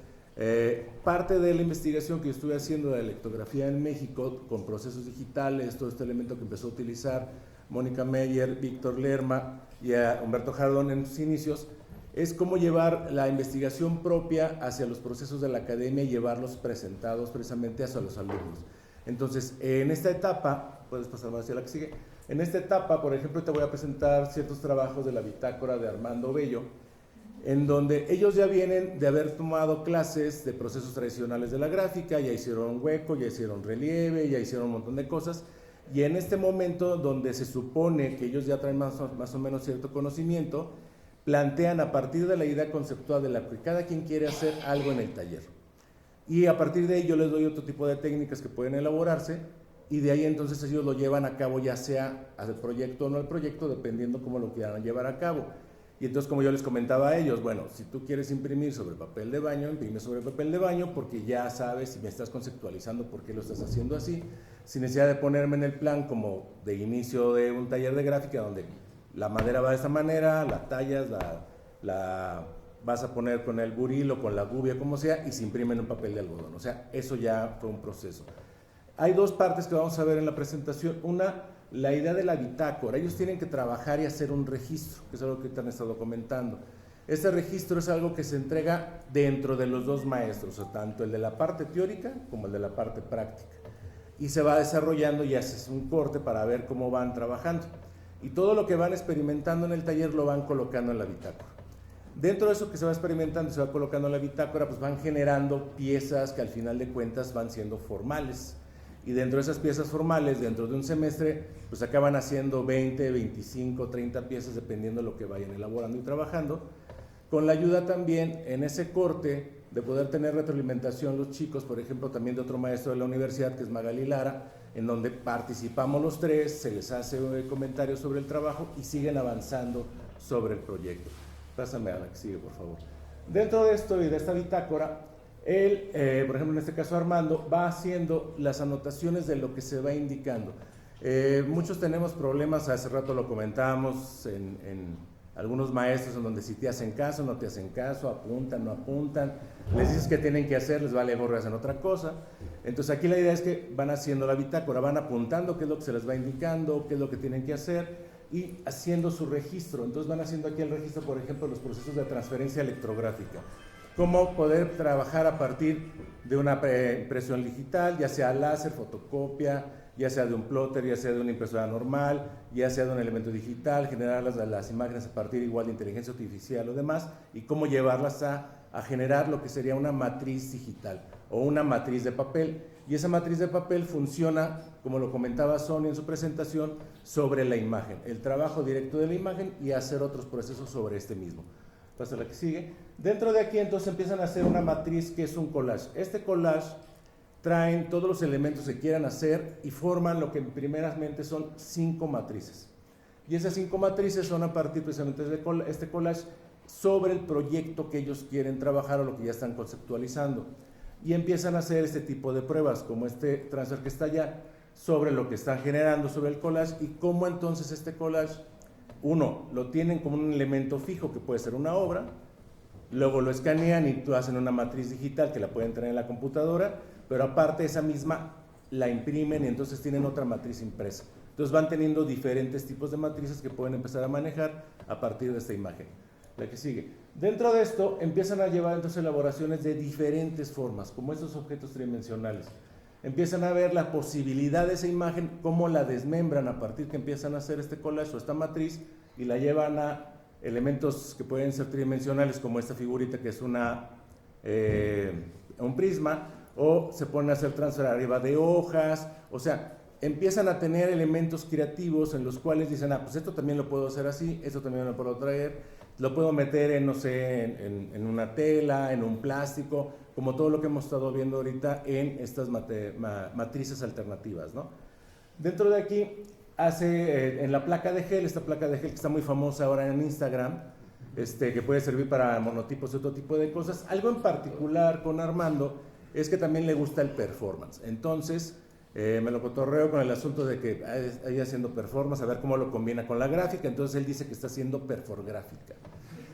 parte de la investigación que yo estuve haciendo de la lectografía en México con procesos digitales, todo este elemento que empezó a utilizar Mónica Meyer, Víctor Lerma y Humberto Jardón en sus inicios, es cómo llevar la investigación propia hacia los procesos de la academia y llevarlos presentados precisamente hacia los alumnos. Entonces, en esta etapa, puedes pasar más hacia la que sigue, en esta etapa, por ejemplo, te voy a presentar ciertos trabajos de la bitácora de Armando Bello, en donde ellos ya vienen de haber tomado clases de procesos tradicionales de la gráfica, ya hicieron hueco, ya hicieron relieve, ya hicieron un montón de cosas, y en este momento donde se supone que ellos ya traen más o menos cierto conocimiento, plantean a partir de la idea conceptual de la que cada quien quiere hacer algo en el taller. Y a partir de ahí yo les doy otro tipo de técnicas que pueden elaborarse, y de ahí entonces ellos lo llevan a cabo ya sea al proyecto o no al proyecto, dependiendo cómo lo quieran llevar a cabo. Y entonces, como yo les comentaba a ellos, bueno, si tú quieres imprimir sobre papel de baño, imprime sobre papel de baño porque ya sabes y me estás conceptualizando por qué lo estás haciendo así, sin necesidad de ponerme en el plan como de inicio de un taller de gráfica donde la madera va de esta manera, la tallas, la vas a poner con el buril o con la gubia, como sea, y se imprime en un papel de algodón. O sea, eso ya fue un proceso. Hay 2 partes que vamos a ver en la presentación. Una, la idea de la bitácora. Ellos tienen que trabajar y hacer un registro, que es algo que te han estado comentando. Este registro es algo que se entrega dentro de los 2 maestros, o tanto el de la parte teórica como el de la parte práctica. Y se va desarrollando y haces un corte para ver cómo van trabajando. Y todo lo que van experimentando en el taller lo van colocando en la bitácora. Dentro de eso que se va experimentando y se va colocando en la bitácora, pues van generando piezas que al final de cuentas van siendo formales. Y dentro de esas piezas formales, dentro de un semestre, pues acaban haciendo 20, 25, 30 piezas, dependiendo de lo que vayan elaborando y trabajando, con la ayuda también en ese corte de poder tener retroalimentación los chicos, por ejemplo, también de otro maestro de la universidad, que es Magali Lara, en donde participamos los 3, se les hace comentarios sobre el trabajo y siguen avanzando sobre el proyecto. Pásame a la que sigue, por favor. Dentro de esto y de esta bitácora, él, por ejemplo, en este caso Armando, va haciendo las anotaciones de lo que se va indicando. Muchos tenemos problemas, hace rato lo comentábamos en algunos maestros en donde si te hacen caso, no te hacen caso, apuntan, no apuntan, les dices que tienen que hacer, les vale gorro, hacen otra cosa. Entonces aquí la idea es que van haciendo la bitácora, van apuntando qué es lo que se les va indicando, qué es lo que tienen que hacer, y haciendo su registro. Entonces van haciendo aquí el registro, por ejemplo, los procesos de transferencia electrográfica. Cómo poder trabajar a partir de una impresión digital, ya sea láser, fotocopia, ya sea de un plotter, ya sea de una impresora normal, ya sea de un elemento digital, generar las imágenes a partir igual de inteligencia artificial o demás, y cómo llevarlas a generar lo que sería una matriz digital o una matriz de papel. Y esa matriz de papel funciona, como lo comentaba Sonia en su presentación, sobre la imagen, el trabajo directo de la imagen y hacer otros procesos sobre este mismo. Pasa la que sigue. Dentro de aquí entonces empiezan a hacer una matriz que es un collage. Este collage traen todos los elementos que quieran hacer y forman lo que primeramente son 5 matrices. Y esas 5 matrices son a partir precisamente de este collage sobre el proyecto que ellos quieren trabajar o lo que ya están conceptualizando. Y empiezan a hacer este tipo de pruebas, como este transfer que está allá, sobre lo que están generando sobre el collage y cómo entonces este collage, uno, lo tienen como un elemento fijo que puede ser una obra, luego lo escanean y tú hacen una matriz digital que la pueden tener en la computadora, pero aparte esa misma la imprimen y entonces tienen otra matriz impresa. Entonces van teniendo diferentes tipos de matrices que pueden empezar a manejar a partir de esta imagen. La que sigue. Dentro de esto empiezan a llevar entonces elaboraciones de diferentes formas, como estos objetos tridimensionales. Empiezan a ver la posibilidad de esa imagen, cómo la desmembran a partir que empiezan a hacer este collage o esta matriz y la llevan a elementos que pueden ser tridimensionales, como esta figurita que es un prisma, o se ponen a hacer transfer arriba de hojas, o sea, empiezan a tener elementos creativos en los cuales dicen, pues esto también lo puedo hacer así, esto también lo puedo traer, lo puedo meter en, no sé, en una tela, en un plástico, como todo lo que hemos estado viendo ahorita en estas matrices alternativas, ¿no? Dentro de aquí hace en la placa de gel, esta placa de gel que está muy famosa ahora en Instagram, que puede servir para monotipos y otro tipo de cosas. Algo en particular con Armando es que también le gusta el performance. Entonces, me lo cotorreo con el asunto de que ahí haciendo performance, a ver cómo lo combina con la gráfica. Entonces él dice que está haciendo perforgráfica.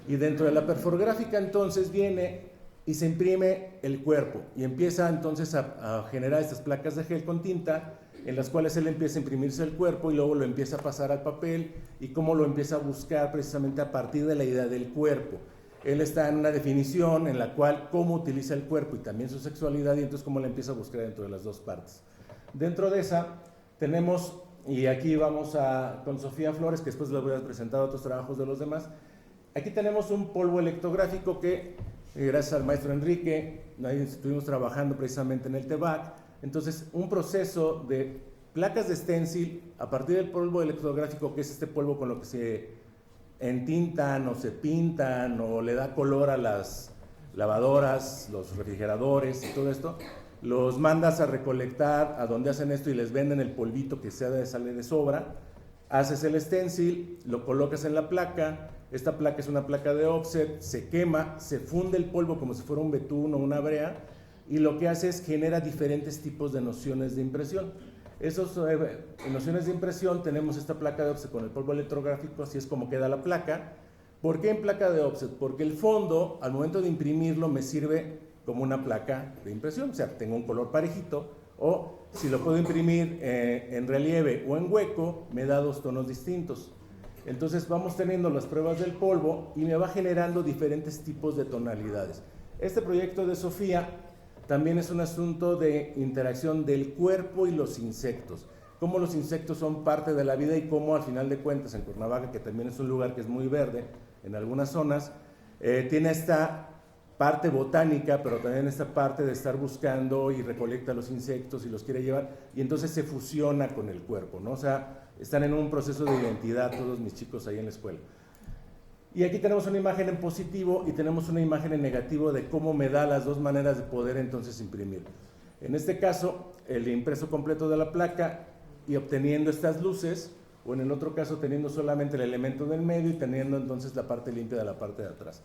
Y dentro de la perforgráfica entonces viene y se imprime el cuerpo y empieza entonces a generar estas placas de gel con tinta en las cuales él empieza a imprimirse el cuerpo y luego lo empieza a pasar al papel y cómo lo empieza a buscar precisamente a partir de la idea del cuerpo. Él está en una definición en la cual cómo utiliza el cuerpo y también su sexualidad y entonces cómo la empieza a buscar dentro de las dos partes. Dentro de esa tenemos, y aquí vamos con Sofía Flores, que después les voy a presentar otros trabajos de los demás. Aquí tenemos un polvo electrográfico que, gracias al maestro Enrique, ahí estuvimos trabajando precisamente en el TEBAC. Entonces, un proceso de placas de stencil a partir del polvo electrográfico, que es este polvo con lo que se entintan o se pintan o le da color a las lavadoras, los refrigeradores y todo esto, los mandas a recolectar a donde hacen esto y les venden el polvito que sale de sobra, haces el stencil, lo colocas en la placa, esta placa es una placa de offset, se quema, se funde el polvo como si fuera un betún o una brea y lo que hace es genera diferentes tipos de nociones de impresión. Esas nociones de impresión, tenemos esta placa de offset con el polvo electrográfico, así es como queda la placa. ¿Por qué en placa de offset? Porque el fondo, al momento de imprimirlo, me sirve como una placa de impresión, o sea, tengo un color parejito, o si lo puedo imprimir en relieve o en hueco, me da dos tonos distintos. Entonces vamos teniendo las pruebas del polvo y me va generando diferentes tipos de tonalidades. Este proyecto de Sofía también es un asunto de interacción del cuerpo y los insectos, cómo los insectos son parte de la vida y cómo al final de cuentas en Cuernavaca, que también es un lugar que es muy verde en algunas zonas, tiene esta parte botánica, pero también esta parte de estar buscando y recolecta los insectos y los quiere llevar, y entonces se fusiona con el cuerpo, ¿no? O sea, están en un proceso de identidad todos mis chicos ahí en la escuela. Y aquí tenemos una imagen en positivo y tenemos una imagen en negativo de cómo me da las dos maneras de poder entonces imprimir. En este caso, el impreso completo de la placa y obteniendo estas luces, o en el otro caso teniendo solamente el elemento del medio y teniendo entonces la parte limpia de la parte de atrás.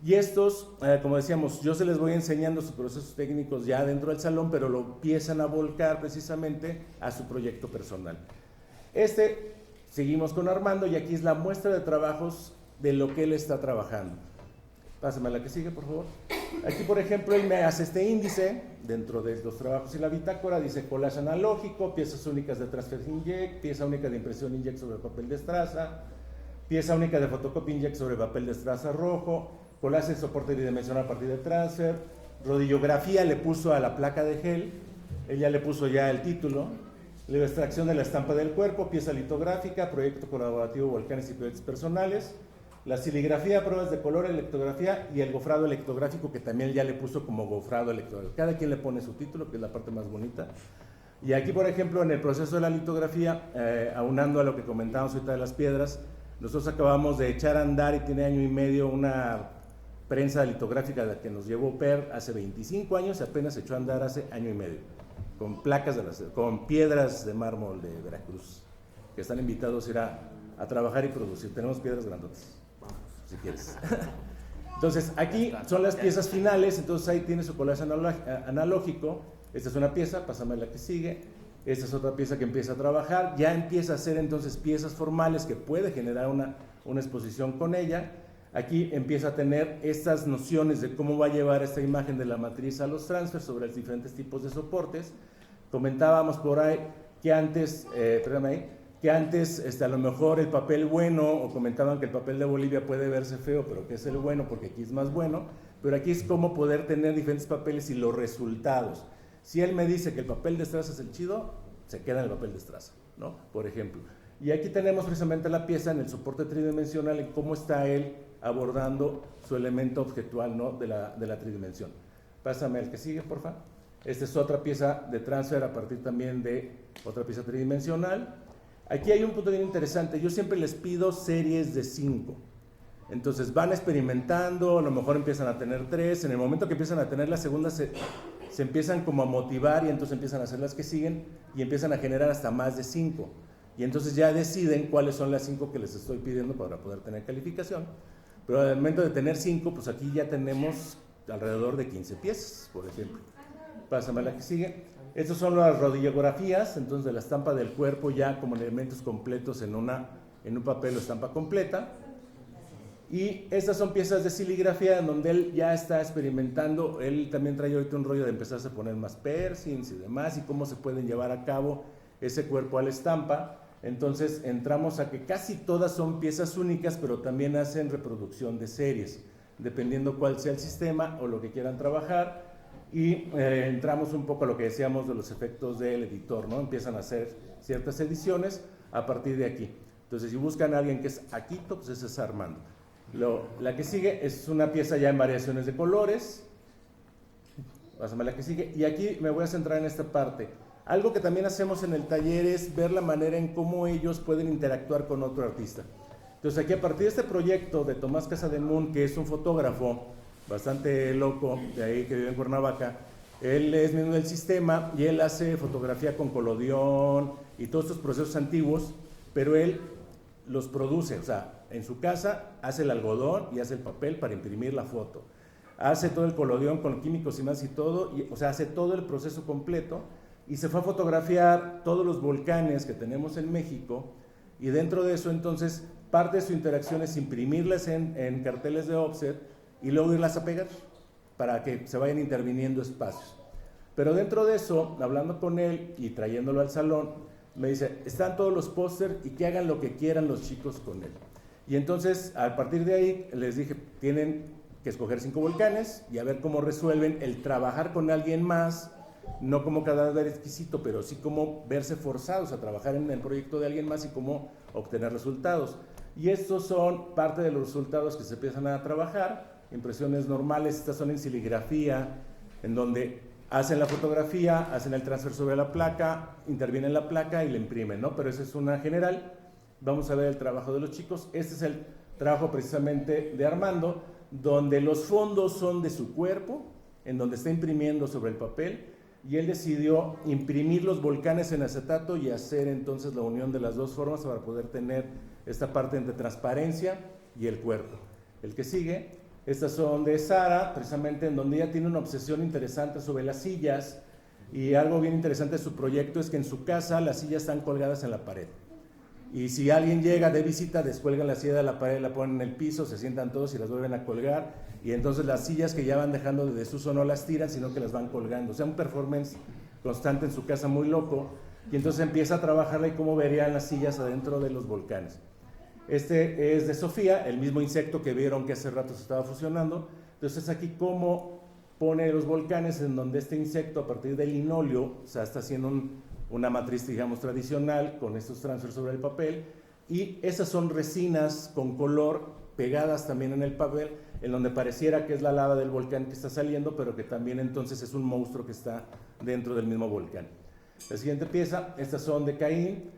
Y estos, como decíamos, yo se les voy enseñando sus procesos técnicos ya dentro del salón, pero lo empiezan a volcar precisamente a su proyecto personal. Seguimos con Armando y aquí es la muestra de trabajos de lo que él está trabajando. Pásame a la que sigue, por favor. Aquí, por ejemplo, él me hace este índice dentro de los trabajos y la bitácora, dice collage analógico, piezas únicas de transfer inject, pieza única de impresión inject sobre papel de estraza, pieza única de fotocopia inject sobre papel de estraza rojo, collage de soporte bidimensional a partir de transfer, rodillografía le puso a la placa de gel, ella le puso ya el título, la extracción de la estampa del cuerpo, pieza litográfica, proyecto colaborativo volcanes y proyectos personales, la siligrafía, pruebas de color, electrografía y el gofrado electrográfico, que también ya le puso como gofrado electrográfico. Cada quien le pone su título, que es la parte más bonita. Y aquí, por ejemplo, en el proceso de la litografía, aunando a lo que comentábamos ahorita de las piedras, nosotros acabamos de echar a andar y tiene año y medio una prensa litográfica de la que nos llevó PER hace 25 años y apenas echó a andar hace año y medio, con placas con piedras de mármol de Veracruz, que están invitados a ir a trabajar y producir. Tenemos piedras grandotas, si quieres. Entonces, aquí son las piezas finales, entonces ahí tiene su collage analógico. Esta es una pieza, pásame la que sigue. Esta es otra pieza que empieza a trabajar, ya empieza a hacer entonces piezas formales que puede generar una exposición con ella. Aquí empieza a tener estas nociones de cómo va a llevar esta imagen de la matriz a los transfers sobre los diferentes tipos de soportes. Comentábamos por ahí que antes, a lo mejor el papel bueno, o comentaban que el papel de Bolivia puede verse feo, pero que es el bueno porque aquí es más bueno, pero aquí es cómo poder tener diferentes papeles y los resultados. Si él me dice que el papel de estraza es el chido, se queda en el papel de estraza, ¿no? Por ejemplo. Y aquí tenemos precisamente la pieza en el soporte tridimensional en cómo está él abordando su elemento objetual, ¿no? de la tridimensión. Pásame el que sigue, por favor. Esta es otra pieza de transfer a partir también de otra pieza tridimensional. Aquí hay un punto bien interesante. Yo siempre les pido series de 5. Entonces van experimentando, a lo mejor empiezan a tener 3. En el momento que empiezan a tener la segunda, se empiezan como a motivar y entonces empiezan a hacer las que siguen y empiezan a generar hasta más de 5. Y entonces ya deciden cuáles son las 5 que les estoy pidiendo para poder tener calificación. Pero al momento de tener 5, pues aquí ya tenemos alrededor de 15 piezas, por ejemplo. Pásame la que sigue. Estas son las rodillografías, entonces de la estampa del cuerpo ya como elementos completos en un papel o estampa completa. Y estas son piezas de siligrafía en donde él ya está experimentando. Él también trae ahorita un rollo de empezarse a poner más piercings y demás, y cómo se pueden llevar a cabo ese cuerpo a la estampa. Entonces entramos a que casi todas son piezas únicas, pero también hacen reproducción de series, dependiendo cuál sea el sistema o lo que quieran trabajar. Y entramos un poco a lo que decíamos de los efectos del editor, ¿no? Empiezan a hacer ciertas ediciones a partir de aquí. Entonces, si buscan a alguien que es Aquito, pues ese es Armando. La que sigue es una pieza ya en variaciones de colores. Pásame la que sigue. Y aquí me voy a centrar en esta parte. Algo que también hacemos en el taller es ver la manera en cómo ellos pueden interactuar con otro artista. Entonces, aquí a partir de este proyecto de Tomás Casademun, que es un fotógrafo bastante loco, de ahí que vive en Cuernavaca, él es miembro del sistema y él hace fotografía con colodión y todos estos procesos antiguos, pero él los produce, o sea, en su casa hace el algodón y hace el papel para imprimir la foto, hace todo el colodión con químicos y más y todo, o sea, hace todo el proceso completo y se fue a fotografiar todos los volcanes que tenemos en México y dentro de eso entonces parte de su interacción es imprimirlas en carteles de offset y luego irlas a pegar para que se vayan interviniendo espacios. Pero dentro de eso, hablando con él y trayéndolo al salón, me dice, están todos los pósters y que hagan lo que quieran los chicos con él. Y entonces, a partir de ahí, les dije, tienen que escoger 5 volcanes y a ver cómo resuelven el trabajar con alguien más, no como cadáver exquisito, pero sí como verse forzados a trabajar en el proyecto de alguien más y cómo obtener resultados. Y estos son parte de los resultados que se empiezan a trabajar. Impresiones normales, estas son en siligrafía, en donde hacen la fotografía, hacen el transfer sobre la placa, intervienen la placa y la imprimen, ¿no? Pero esa es una general. Vamos a ver el trabajo de los chicos. Este es el trabajo precisamente de Armando, donde los fondos son de su cuerpo, en donde está imprimiendo sobre el papel, y él decidió imprimir los volcanes en acetato y hacer entonces la unión de las dos formas para poder tener esta parte entre transparencia y el cuerpo. El que sigue. Estas son de Sara, precisamente en donde ella tiene una obsesión interesante sobre las sillas y algo bien interesante de su proyecto es que en su casa las sillas están colgadas en la pared Y si alguien llega de visita, descuelgan la silla de la pared, la ponen en el piso, se sientan todos y las vuelven a colgar. Y entonces las sillas que ya van dejando de desuso no las tiran, sino que las van colgando. O sea, un performance constante en su casa muy loco. Y entonces empieza a trabajarla y cómo verían las sillas adentro de los volcanes. Este es de Sofía, el mismo insecto que vieron que hace rato se estaba fusionando. Entonces aquí cómo pone los volcanes en donde este insecto a partir del linóleo, o sea, está haciendo una matriz, digamos, tradicional con estos transfers sobre el papel, y esas son resinas con color pegadas también en el papel, en donde pareciera que es la lava del volcán que está saliendo, pero que también entonces es un monstruo que está dentro del mismo volcán. La siguiente pieza, estas son de Caín,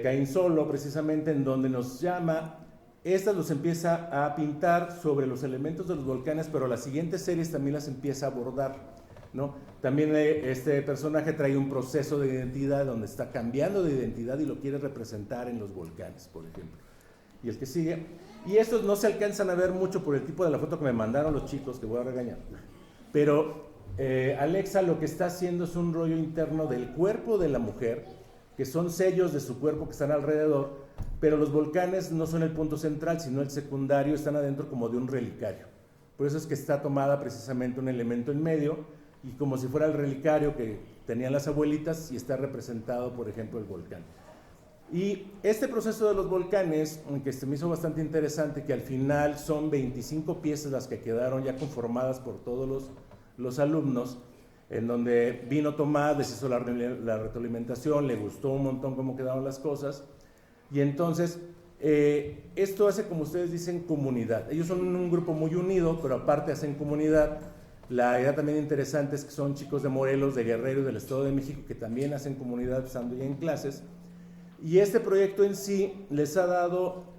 Caín solo, precisamente, en donde nos llama, estas los empieza a pintar sobre los elementos de los volcanes, pero las siguientes series también las empieza a abordar, ¿no? También este personaje trae un proceso de identidad donde está cambiando de identidad y lo quiere representar en los volcanes, por ejemplo. Y el que sigue, y estos no se alcanzan a ver mucho por el tipo de la foto que me mandaron los chicos, que voy a regañar, pero Alexa lo que está haciendo es un rollo interno del cuerpo de la mujer, que son sellos de su cuerpo que están alrededor, pero los volcanes no son el punto central, sino el secundario, están adentro como de un relicario. Por eso es que está tomada precisamente un elemento en medio, y como si fuera el relicario que tenían las abuelitas, y está representado, por ejemplo, el volcán. Y este proceso de los volcanes, que se me hizo bastante interesante, que al final son 25 piezas las que quedaron ya conformadas por todos los alumnos, en donde vino Tomás, les hizo la retroalimentación, le gustó un montón cómo quedaron las cosas, y entonces esto hace, como ustedes dicen, comunidad. Ellos son un grupo muy unido, pero aparte hacen comunidad. La idea también interesante es que son chicos de Morelos, de Guerrero y del Estado de México, que también hacen comunidad estando ya en clases, y este proyecto en sí les ha dado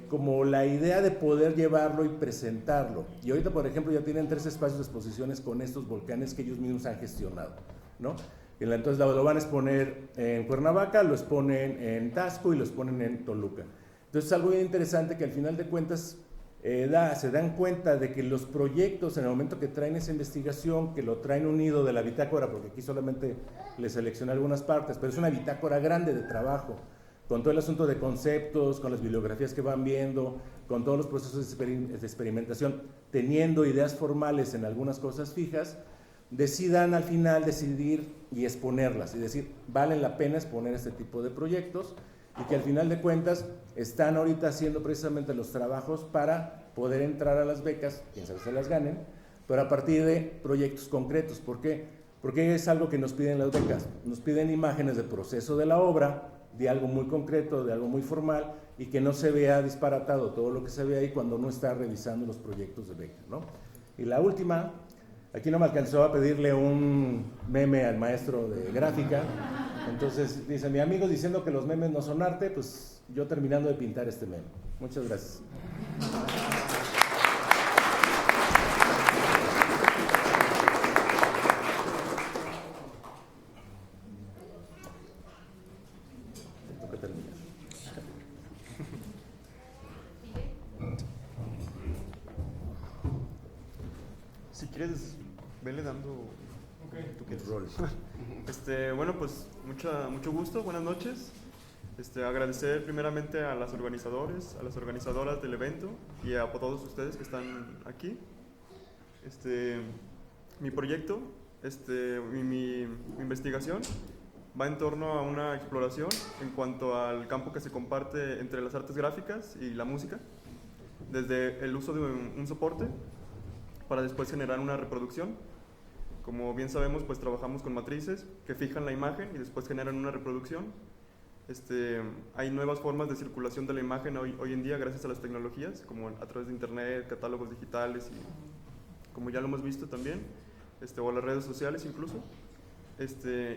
como la idea de poder llevarlo y presentarlo. Y ahorita, por ejemplo, ya tienen 3 espacios de exposiciones con estos volcanes que ellos mismos han gestionado, ¿no? Entonces lo van a exponer en Cuernavaca, lo exponen en Taxco y lo exponen en Toluca. Entonces es algo bien interesante que al final de cuentas se dan cuenta de que los proyectos, en el momento que traen esa investigación, que lo traen unido de la bitácora, porque aquí solamente les seleccioné algunas partes, pero es una bitácora grande de trabajo, con todo el asunto de conceptos, con las bibliografías que van viendo, con todos los procesos de experimentación, teniendo ideas formales en algunas cosas fijas, decidan al final decidir y exponerlas, y decir, valen la pena exponer este tipo de proyectos, y que al final de cuentas están ahorita haciendo precisamente los trabajos para poder entrar a las becas, quién sabe si las ganen, pero a partir de proyectos concretos. ¿Por qué? Porque es algo que nos piden las becas, nos piden imágenes del proceso de la obra, de algo muy concreto, de algo muy formal, y que no se vea disparatado todo lo que se ve ahí cuando uno está revisando los proyectos de beca, ¿no? Y la última, aquí no me alcanzó a pedirle un meme al maestro de gráfica, entonces dice, mi amigo diciendo que los memes no son arte, pues yo terminando de pintar este meme. Muchas gracias. Tengo que terminar. Si quieres, vele dando tú quieres. Rol. Bueno, pues mucho gusto, buenas noches. Agradecer primeramente a los organizadores, a las organizadoras del evento y a todos ustedes que están aquí. Mi proyecto, mi investigación va en torno a una exploración en cuanto al campo que se comparte entre las artes gráficas y la música, desde el uso de un soporte para después generar una reproducción. Como bien sabemos, pues trabajamos con matrices que fijan la imagen y después generan una reproducción. Hay nuevas formas de circulación de la imagen hoy en día gracias a las tecnologías, como a través de internet, catálogos digitales y como ya lo hemos visto también, o las redes sociales incluso.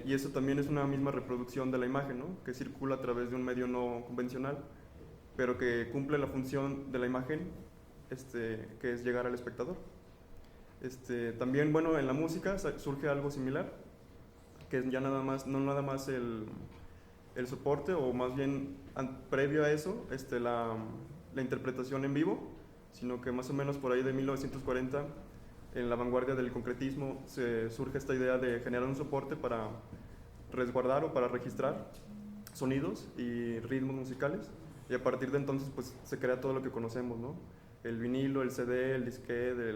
Y eso también es una misma reproducción de la imagen, ¿no? Que circula a través de un medio no convencional, pero que cumple la función de la imagen, que es llegar al espectador. También, bueno, en la música surge algo similar, que es ya no nada más el soporte, o más bien previo a eso, la interpretación en vivo, sino que más o menos por ahí de 1940, en la vanguardia del concretismo, surge esta idea de generar un soporte para resguardar o para registrar sonidos y ritmos musicales, y a partir de entonces pues se crea todo lo que conocemos, ¿no? El vinilo, el CD, el disquete,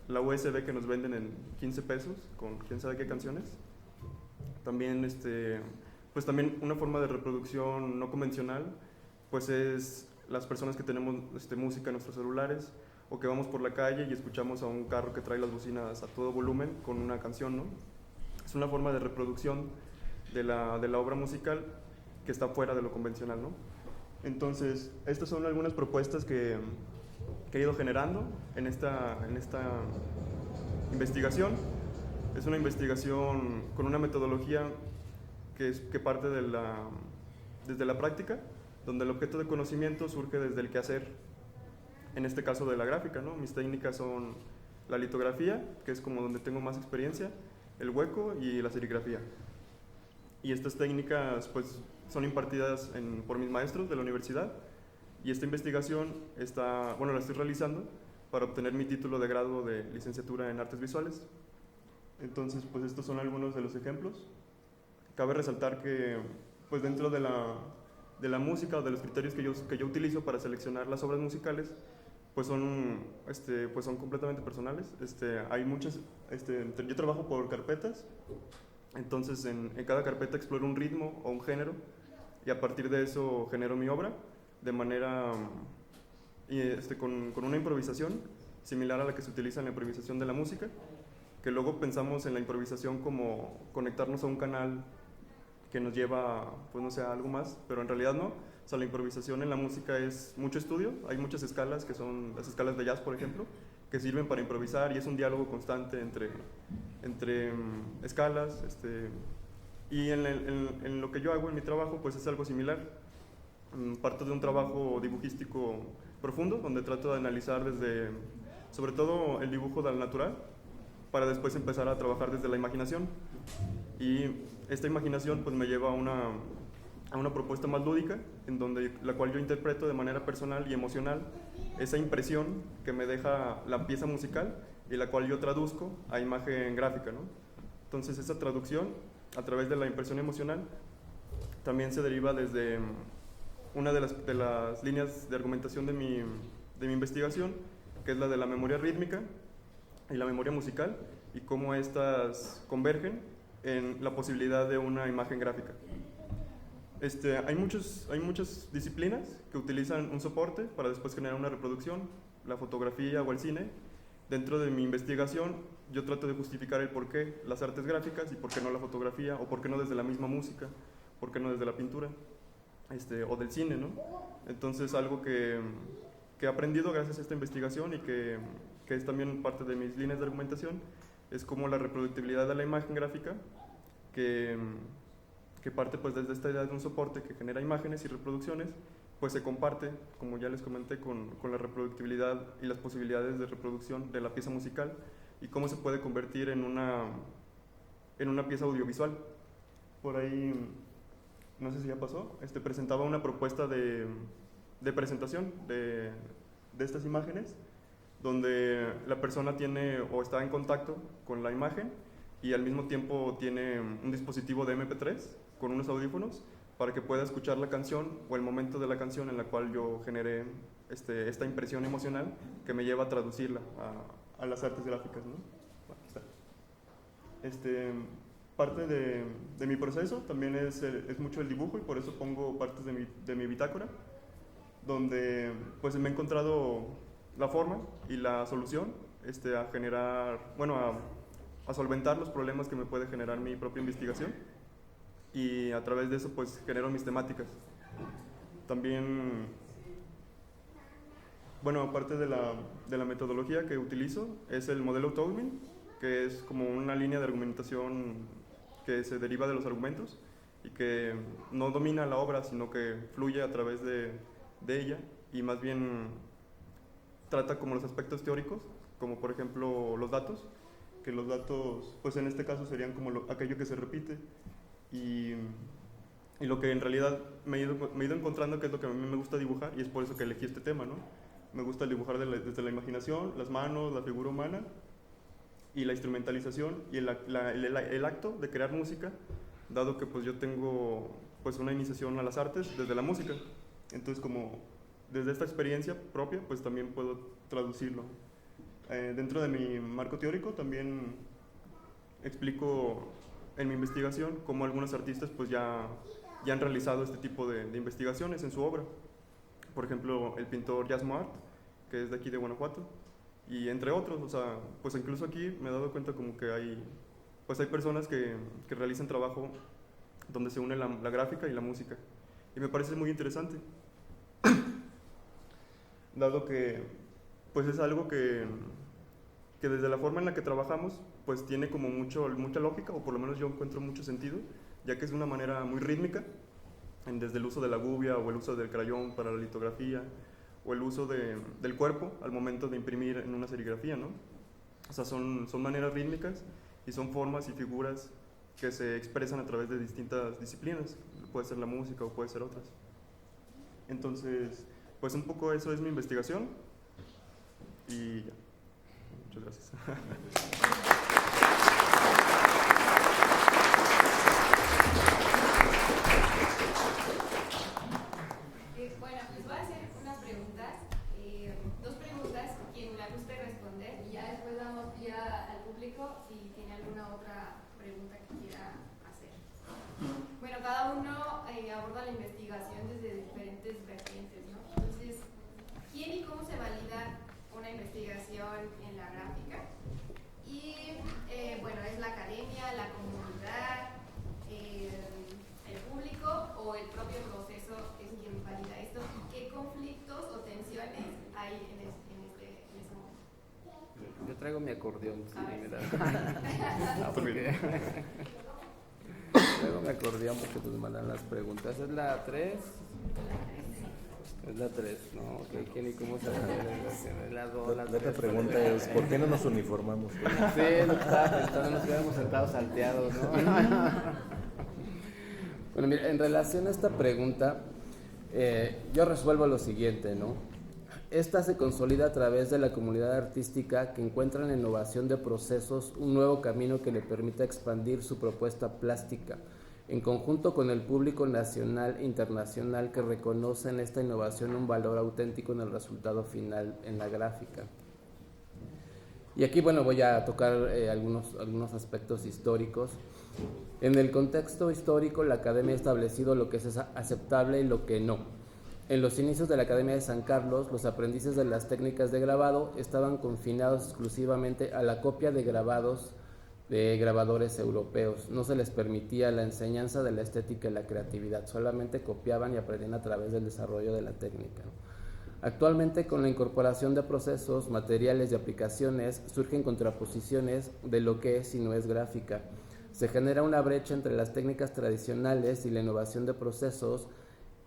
la USB que nos venden en 15 pesos con quién sabe qué canciones. También, pues también una forma de reproducción no convencional, pues es las personas que tenemos música en nuestros celulares, o que vamos por la calle y escuchamos a un carro que trae las bocinas a todo volumen con una canción, ¿no? Es una forma de reproducción de la obra musical que está fuera de lo convencional, ¿no? Entonces, estas son algunas propuestas que he ido generando en esta investigación. Es una investigación con una metodología que parte desde la práctica, donde el objeto de conocimiento surge desde el quehacer, en este caso de la gráfica, ¿no? Mis técnicas son la litografía, que es como donde tengo más experiencia, el hueco y la serigrafía. Y estas técnicas pues son impartidas por mis maestros de la universidad, y esta investigación la estoy realizando para obtener mi título de grado de licenciatura en artes visuales. Entonces, pues estos son algunos de los ejemplos. Cabe resaltar que pues dentro de la música o de los criterios que yo utilizo para seleccionar las obras musicales, pues son completamente personales. Hay muchas, yo trabajo por carpetas, entonces en cada carpeta exploro un ritmo o un género, y a partir de eso genero mi obra de manera, con una improvisación similar a la que se utiliza en la improvisación de la música, que luego pensamos en la improvisación como conectarnos a un canal que nos lleva, pues no sé, a algo más, pero en realidad no. O sea, la improvisación en la música es mucho estudio, hay muchas escalas, que son las escalas de jazz, por ejemplo, que sirven para improvisar, y es un diálogo constante entre escalas, y en lo que yo hago en mi trabajo, pues es algo similar. Parto de un trabajo dibujístico profundo, donde trato de analizar sobre todo el dibujo del natural, para después empezar a trabajar desde la imaginación. Y esta imaginación pues me lleva a una propuesta más lúdica, la cual yo interpreto de manera personal y emocional esa impresión que me deja la pieza musical, y la cual yo traduzco a imagen gráfica, ¿no? Entonces esa traducción a través de la impresión emocional también se deriva desde una de las líneas de argumentación de mi investigación, que es la de la memoria rítmica y la memoria musical, y cómo estas convergen en la posibilidad de una imagen gráfica. Hay muchas disciplinas que utilizan un soporte para después generar una reproducción, la fotografía o el cine. Dentro de mi investigación yo trato de justificar el por qué las artes gráficas y por qué no la fotografía, o por qué no desde la misma música, por qué no desde la pintura, o del cine, ¿no? Entonces algo que he aprendido gracias a esta investigación, y que es también parte de mis líneas de argumentación, es como la reproductibilidad de la imagen gráfica, que parte pues desde esta idea de un soporte que genera imágenes y reproducciones, pues se comparte, como ya les comenté, con la reproductibilidad y las posibilidades de reproducción de la pieza musical, y cómo se puede convertir en una pieza audiovisual. Por ahí, no sé si ya pasó, presentaba una propuesta de presentación de estas imágenes, donde la persona tiene o está en contacto con la imagen, y al mismo tiempo tiene un dispositivo de MP3 con unos audífonos para que pueda escuchar la canción o el momento de la canción en la cual yo generé esta impresión emocional que me lleva a traducirla a las artes gráficas, ¿no? Aquí está. Parte de mi proceso también es mucho el dibujo, y por eso pongo partes de mi bitácora, donde pues me he encontrado la forma y la solución a generar, a solventar los problemas que me puede generar mi propia investigación, y a través de eso pues genero mis temáticas. También, aparte de la metodología que utilizo, es el modelo Tolman, que es como una línea de argumentación que se deriva de los argumentos, y que no domina la obra, sino que fluye a través de ella, y más bien trata como los aspectos teóricos, como por ejemplo los datos, que los datos, pues en este caso serían como aquello que se repite, y lo que en realidad me he ido encontrando que es lo que a mí me gusta dibujar, y es por eso que elegí este tema, ¿no? Me gusta dibujar desde la imaginación, las manos, la figura humana, y la instrumentalización, y el acto de crear música dado que pues yo tengo pues una iniciación a las artes desde la música. Entonces como desde esta experiencia propia pues también puedo traducirlo. Dentro de mi marco teórico también explico en mi investigación cómo algunos artistas pues ya han realizado este tipo de investigaciones en su obra. Por ejemplo, el pintor Yasmo Art, que es de aquí de Guanajuato, y entre otros. O sea, pues incluso aquí me he dado cuenta como que hay personas que realizan trabajo donde se une la gráfica y la música, y me parece muy interesante dado que pues es algo que desde la forma en la que trabajamos pues tiene como mucha lógica, o por lo menos yo encuentro mucho sentido, ya que es de una manera muy rítmica, desde el uso de la gubia o el uso del crayón para la litografía, o el uso del cuerpo al momento de imprimir en una serigrafía, ¿no? O sea, son maneras rítmicas y son formas y figuras que se expresan a través de distintas disciplinas, puede ser la música o puede ser otras. Entonces, pues un poco eso es mi investigación y ya. Muchas gracias. Bueno, les voy a hacer unas preguntas, dos preguntas, quien la guste responder, y ya después damos vía al público si tiene alguna otra pregunta que quiera hacer. Bueno, cada uno aborda la investigación desde diferentes vertientes, ¿no? Entonces, ¿quién y cómo se valida una investigación en la gráfica? Y bueno, ¿es la academia, la comunidad, el público o el propio proceso es quien valida esto? ¿Y qué conflictos o tensiones hay en ese momento? Yo traigo mi acordeón, si me da. Traigo mi acordeón porque nos mandan las preguntas. ¿Es la 3? Es la 3, ¿no? Okay. ¿Quién y cómo se hace? La 2, la 3. La pregunta es, ¿por qué no nos uniformamos? Sí, lo que estaba pensando, nos quedamos sentados salteados, ¿no? Bueno, mira, en relación a esta pregunta, yo resuelvo lo siguiente, ¿no? Esta se consolida a través de la comunidad artística que encuentra en la innovación de procesos un nuevo camino que le permita expandir su propuesta plástica, en conjunto con el público nacional e internacional que reconoce en esta innovación un valor auténtico en el resultado final en la gráfica. Y aquí, bueno, voy a tocar algunos aspectos históricos. En el contexto histórico, la Academia ha establecido lo que es aceptable y lo que no. En los inicios de la Academia de San Carlos, los aprendices de las técnicas de grabado estaban confinados exclusivamente a la copia de grabados de grabadores europeos. No se les permitía la enseñanza de la estética y la creatividad, solamente copiaban y aprendían a través del desarrollo de la técnica. Actualmente, con la incorporación de procesos, materiales y aplicaciones, surgen contraposiciones de lo que es y no es gráfica. Se genera una brecha entre las técnicas tradicionales y la innovación de procesos.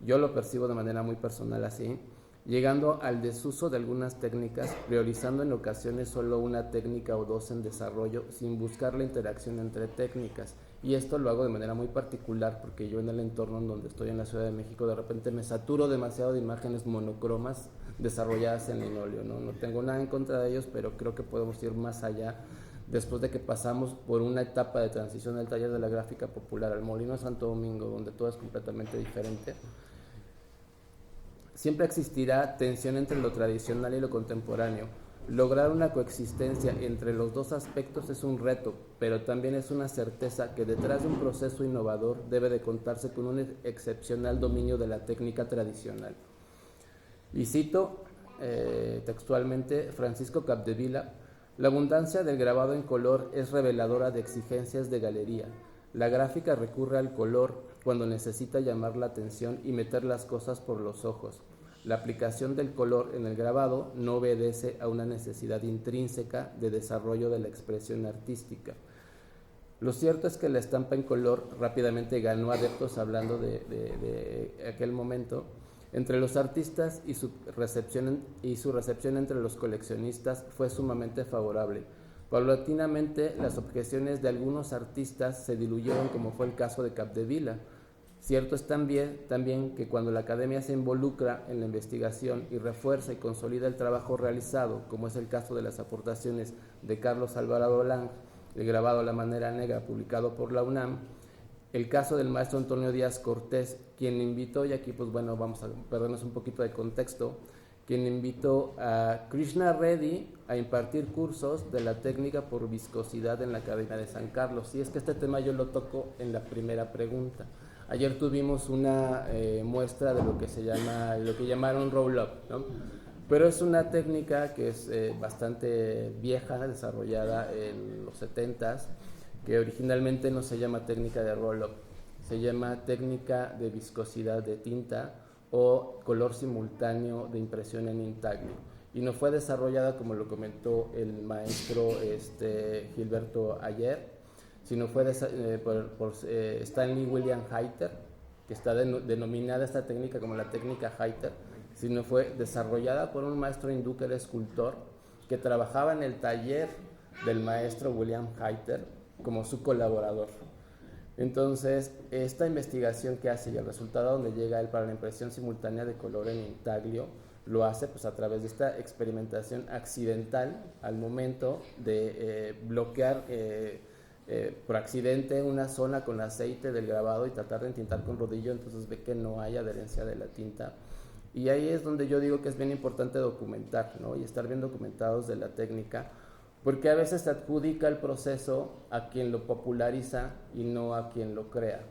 Yo lo percibo de manera muy personal así, llegando al desuso de algunas técnicas, priorizando en ocasiones solo una técnica o dos en desarrollo, sin buscar la interacción entre técnicas. Y esto lo hago de manera muy particular porque yo en el entorno en donde estoy en la Ciudad de México, de repente me saturo demasiado de imágenes monocromas desarrolladas en linóleo, ¿no? No tengo nada en contra de ellos, pero creo que podemos ir más allá después de que pasamos por una etapa de transición del taller de la gráfica popular al Molino Santo Domingo, donde todo es completamente diferente. Siempre existirá tensión entre lo tradicional y lo contemporáneo. Lograr una coexistencia entre los dos aspectos es un reto, pero también es una certeza que detrás de un proceso innovador debe de contarse con un excepcional dominio de la técnica tradicional. Y cito textualmente Francisco Capdevila: la abundancia del grabado en color es reveladora de exigencias de galería. La gráfica recurre al color cuando necesita llamar la atención y meter las cosas por los ojos. La aplicación del color en el grabado no obedece a una necesidad intrínseca de desarrollo de la expresión artística. Lo cierto es que la estampa en color rápidamente ganó adeptos, hablando de aquel momento, entre los artistas, y su recepción entre los coleccionistas fue sumamente favorable. Paulatinamente, las objeciones de algunos artistas se diluyeron, como fue el caso de Capdevila. Cierto es también que cuando la Academia se involucra en la investigación y refuerza y consolida el trabajo realizado, como es el caso de las aportaciones de Carlos Alvarado Lang, el grabado La Manera Negra, publicado por la UNAM, el caso del maestro Antonio Díaz Cortés, quien invitó, y aquí pues bueno, vamos a perdernos un poquito de contexto, quien invitó a Krishna Reddy a impartir cursos de la técnica por viscosidad en la Academia de San Carlos. Y es que este tema yo lo toco en la primera pregunta. Ayer tuvimos una muestra de lo que se llama, lo que llamaron roll-up, ¿no? Pero es una técnica que es bastante vieja, desarrollada en los 70s, que originalmente no se llama técnica de roll-up, se llama técnica de viscosidad de tinta o color simultáneo de impresión en intaglio. Y no fue desarrollada, como lo comentó el maestro Gilberto ayer, sino fue por Stanley William Hayter, que está denominada esta técnica como la técnica Hayter, sino fue desarrollada por un maestro hindú que era escultor, que trabajaba en el taller del maestro William Hayter como su colaborador. Entonces, esta investigación que hace y el resultado donde llega él para la impresión simultánea de color en intaglio, lo hace pues a través de esta experimentación accidental al momento de bloquear por accidente una zona con aceite del grabado y tratar de entintar con rodillo. Entonces ve que no hay adherencia de la tinta, y ahí es donde yo digo que es bien importante documentar, ¿no? Y estar bien documentados de la técnica, porque a veces se adjudica el proceso a quien lo populariza y no a quien lo crea,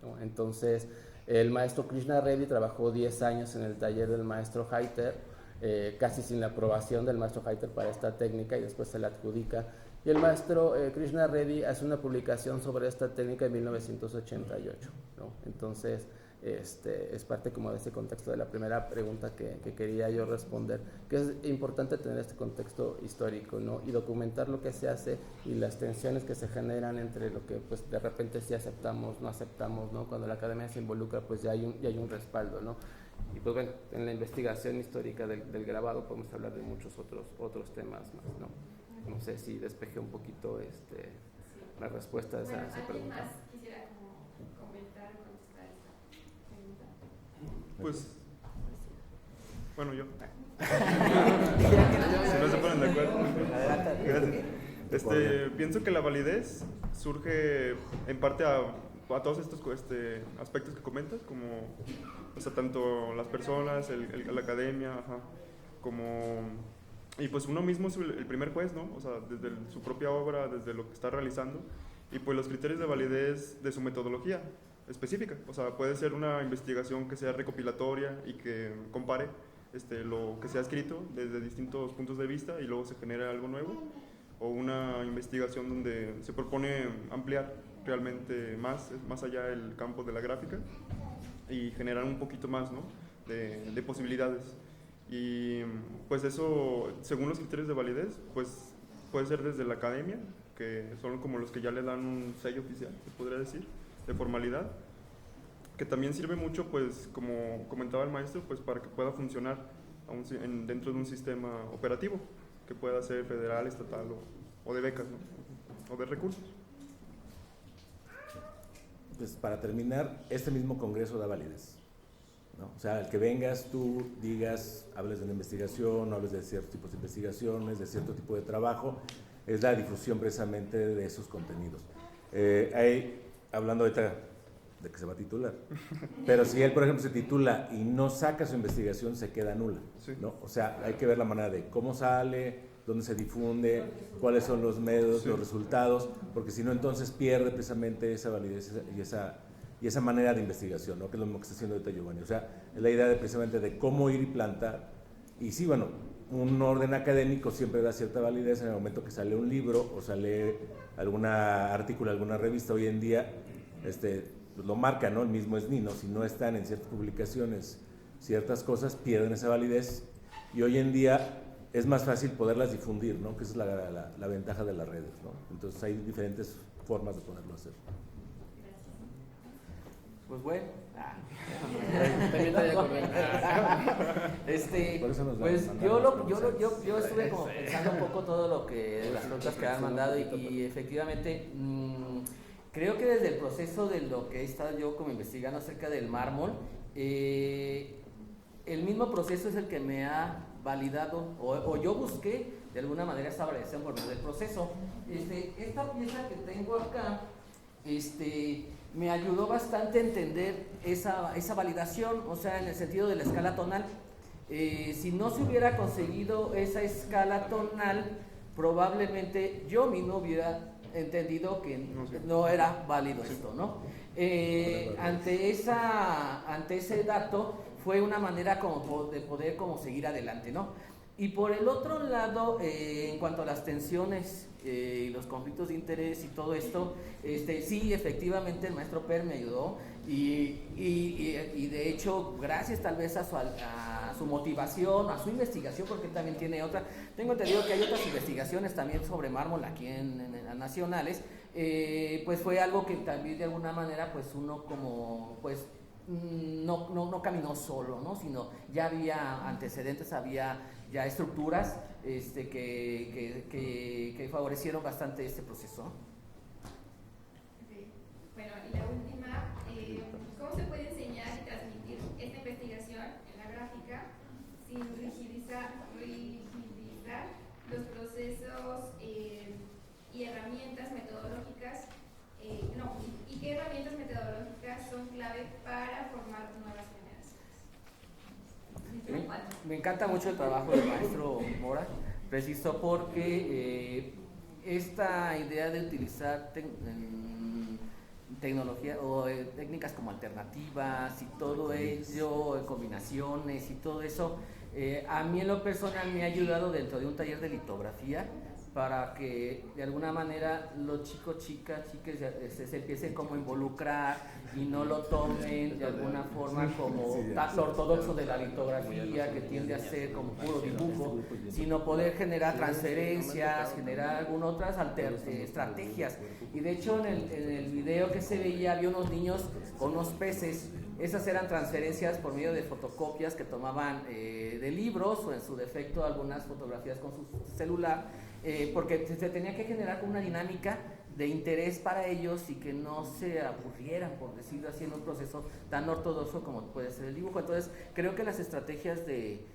¿no? Entonces el maestro Krishna Reddy trabajó 10 años en el taller del maestro Hayter, casi sin la aprobación del maestro Hayter para esta técnica, y después se la adjudica. Y el maestro Krishna Reddy hace una publicación sobre esta técnica en 1988, ¿no? Entonces, es parte como de ese contexto de la primera pregunta que quería yo responder, que es importante tener este contexto histórico, ¿no? Y documentar lo que se hace y las tensiones que se generan entre lo que pues de repente sí aceptamos, no aceptamos, ¿no? Cuando la academia se involucra, pues ya hay un respaldo, ¿no? Y pues bueno, en la investigación histórica del grabado podemos hablar de muchos otros temas más, ¿no? No sé si despejé un poquito la respuesta a esa pregunta. ¿Alguien más quisiera como comentar o contestar esta pregunta? Pues, bueno, yo. Si no se ponen de acuerdo. Gracias. Pienso que la validez surge en parte a todos estos aspectos que comentas, como, o sea, tanto las personas, la academia, como... Y pues uno mismo es el primer juez, ¿no? O sea, desde su propia obra, desde lo que está realizando, y pues los criterios de validez de su metodología específica. O sea, puede ser una investigación que sea recopilatoria y que compare lo que se ha escrito desde distintos puntos de vista y luego se genera algo nuevo, o una investigación donde se propone ampliar realmente más allá el campo de la gráfica y generar un poquito más, ¿no? de posibilidades. Y pues eso, según los criterios de validez, pues puede ser desde la academia, que son como los que ya le dan un sello oficial, se podría decir, de formalidad, que también sirve mucho, pues como comentaba el maestro, pues para que pueda funcionar dentro de un sistema operativo, que pueda ser federal, estatal o de becas, ¿no? O de recursos. Pues para terminar, este mismo congreso da validez, ¿no? O sea, el que vengas, tú digas, hables de una investigación, hables de ciertos tipos de investigaciones, de cierto tipo de trabajo, es la difusión precisamente de esos contenidos. Hablando ahorita de que se va a titular, pero si él, por ejemplo, se titula y no saca su investigación, se queda nula, ¿no? O sea, hay que ver la manera de cómo sale, dónde se difunde, cuáles son los medios, los resultados, porque si no, entonces pierde precisamente esa validez y esa manera de investigación, ¿no? Que es lo mismo que está haciendo ahorita Giovanni. O sea, es la idea precisamente de cómo ir y plantar. Y sí, bueno, un orden académico siempre da cierta validez en el momento que sale un libro o sale algún artículo, alguna revista. Hoy en día pues lo marca, ¿no? El mismo SNI, ¿no? Si no están en ciertas publicaciones ciertas cosas, pierden esa validez. Y hoy en día es más fácil poderlas difundir, ¿no? Que esa es la ventaja de las redes, ¿no? Entonces hay diferentes formas de poderlo hacer. Pues bueno, pues yo estuve como pensando un poco todo lo que las preguntas que han mandado y efectivamente creo que desde el proceso de lo que he estado yo como investigando acerca del mármol, el mismo proceso es el que me ha validado o yo busqué de alguna manera esta validación por medio del proceso. Esta pieza que tengo acá, me ayudó bastante a entender esa validación, o sea, en el sentido de la escala tonal. Si no se hubiera conseguido esa escala tonal, probablemente yo mismo hubiera entendido que no era válido esto, ¿no? Ante ese dato fue una manera como de poder como seguir adelante, ¿no? Y por el otro lado, en cuanto a las tensiones y los conflictos de interés y todo esto, sí, efectivamente el maestro Per me ayudó y de hecho, gracias tal vez a su motivación, a su investigación, porque él también tiene otra, tengo entendido que hay otras investigaciones también sobre mármol aquí en nacionales, pues fue algo que también de alguna manera pues uno como pues no caminó solo, ¿no? Sino ya había antecedentes, había ya estructuras que favorecieron bastante este proceso. Okay. Bueno, y la última, ¿cómo se puede enseñar y transmitir esta investigación en la gráfica sin rigidizar los procesos y herramientas metodológicas? ¿Y qué herramientas metodológicas son clave para formar nuevas generaciones? Me encanta mucho el trabajo del maestro Mora, preciso porque esta idea de utilizar tecnología o técnicas como alternativas y todo ello, combinaciones y todo eso, a mí en lo personal me ha ayudado dentro de un taller de litografía para que de alguna manera los chicas se empiecen como a involucrar y no lo tomen de alguna forma como tan ortodoxo de la litografía que tiende a ser como puro dibujo, sino poder generar transferencias, generar algunas otras estrategias. Y de hecho en el video que se veía había unos niños con unos peces. Esas eran transferencias por medio de fotocopias que tomaban de libros o en su defecto algunas fotografías con su celular, porque se tenía que generar como una dinámica de interés para ellos y que no se aburrieran, por decirlo así, en un proceso tan ortodoxo como puede ser el dibujo. Entonces creo que las estrategias de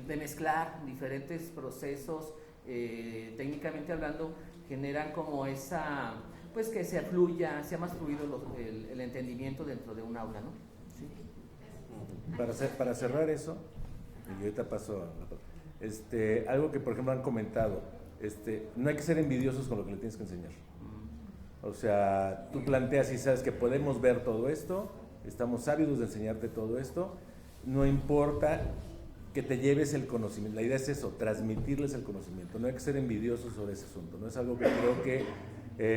mezclar diferentes procesos, técnicamente hablando, generan como esa, pues que se fluya, sea más fluido el entendimiento dentro de un aula, ¿no? Sí. Para cerrar eso, y ahorita paso a algo que por ejemplo han comentado, no hay que ser envidiosos con lo que le tienes que enseñar. O sea, tú planteas y sabes que podemos ver todo esto, estamos ávidos de enseñarte todo esto, no importa que te lleves el conocimiento, la idea es eso, transmitirles el conocimiento, no hay que ser envidiosos sobre ese asunto, no es algo que creo que,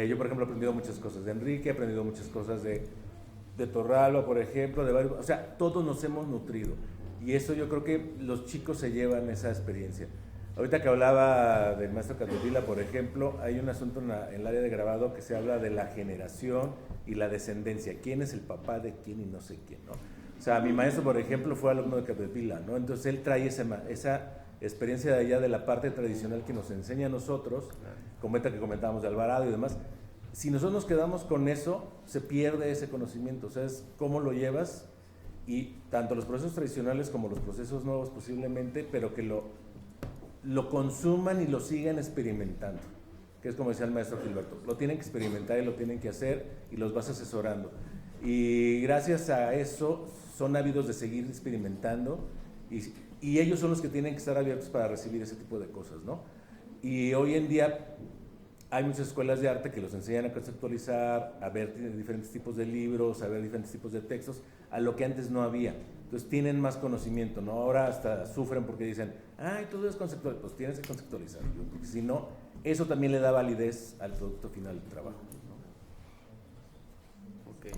yo por ejemplo he aprendido muchas cosas de Enrique, he aprendido muchas cosas de Torralba, por ejemplo, de varios, o sea, todos nos hemos nutrido y eso yo creo que los chicos se llevan esa experiencia. Ahorita que hablaba del maestro Capdevila, por ejemplo, hay un asunto en el área de grabado que se habla de la generación y la descendencia, quién es el papá de quién y no sé quién, ¿no? O sea, mi maestro, por ejemplo, fue alumno de Capdevila, ¿no? Entonces él trae esa experiencia de allá de la parte tradicional que nos enseña a nosotros, como esta que comentábamos de Alvarado y demás. Si nosotros nos quedamos con eso, se pierde ese conocimiento, o sea, es cómo lo llevas y tanto los procesos tradicionales como los procesos nuevos posiblemente, pero que lo consuman y lo sigan experimentando, que es como decía el maestro Gilberto, lo tienen que experimentar y lo tienen que hacer y los vas asesorando. Y gracias a eso son ávidos de seguir experimentando y ellos son los que tienen que estar abiertos para recibir ese tipo de cosas, ¿no? Y hoy en día hay muchas escuelas de arte que los enseñan a conceptualizar, a ver diferentes tipos de libros, a ver diferentes tipos de textos, a lo que antes no había. Entonces tienen más conocimiento, ¿no? Ahora hasta sufren porque dicen, ay, todo es conceptual, pues tienes que conceptualizar, porque si no, eso también le da validez al producto final del trabajo, ¿no? Okay.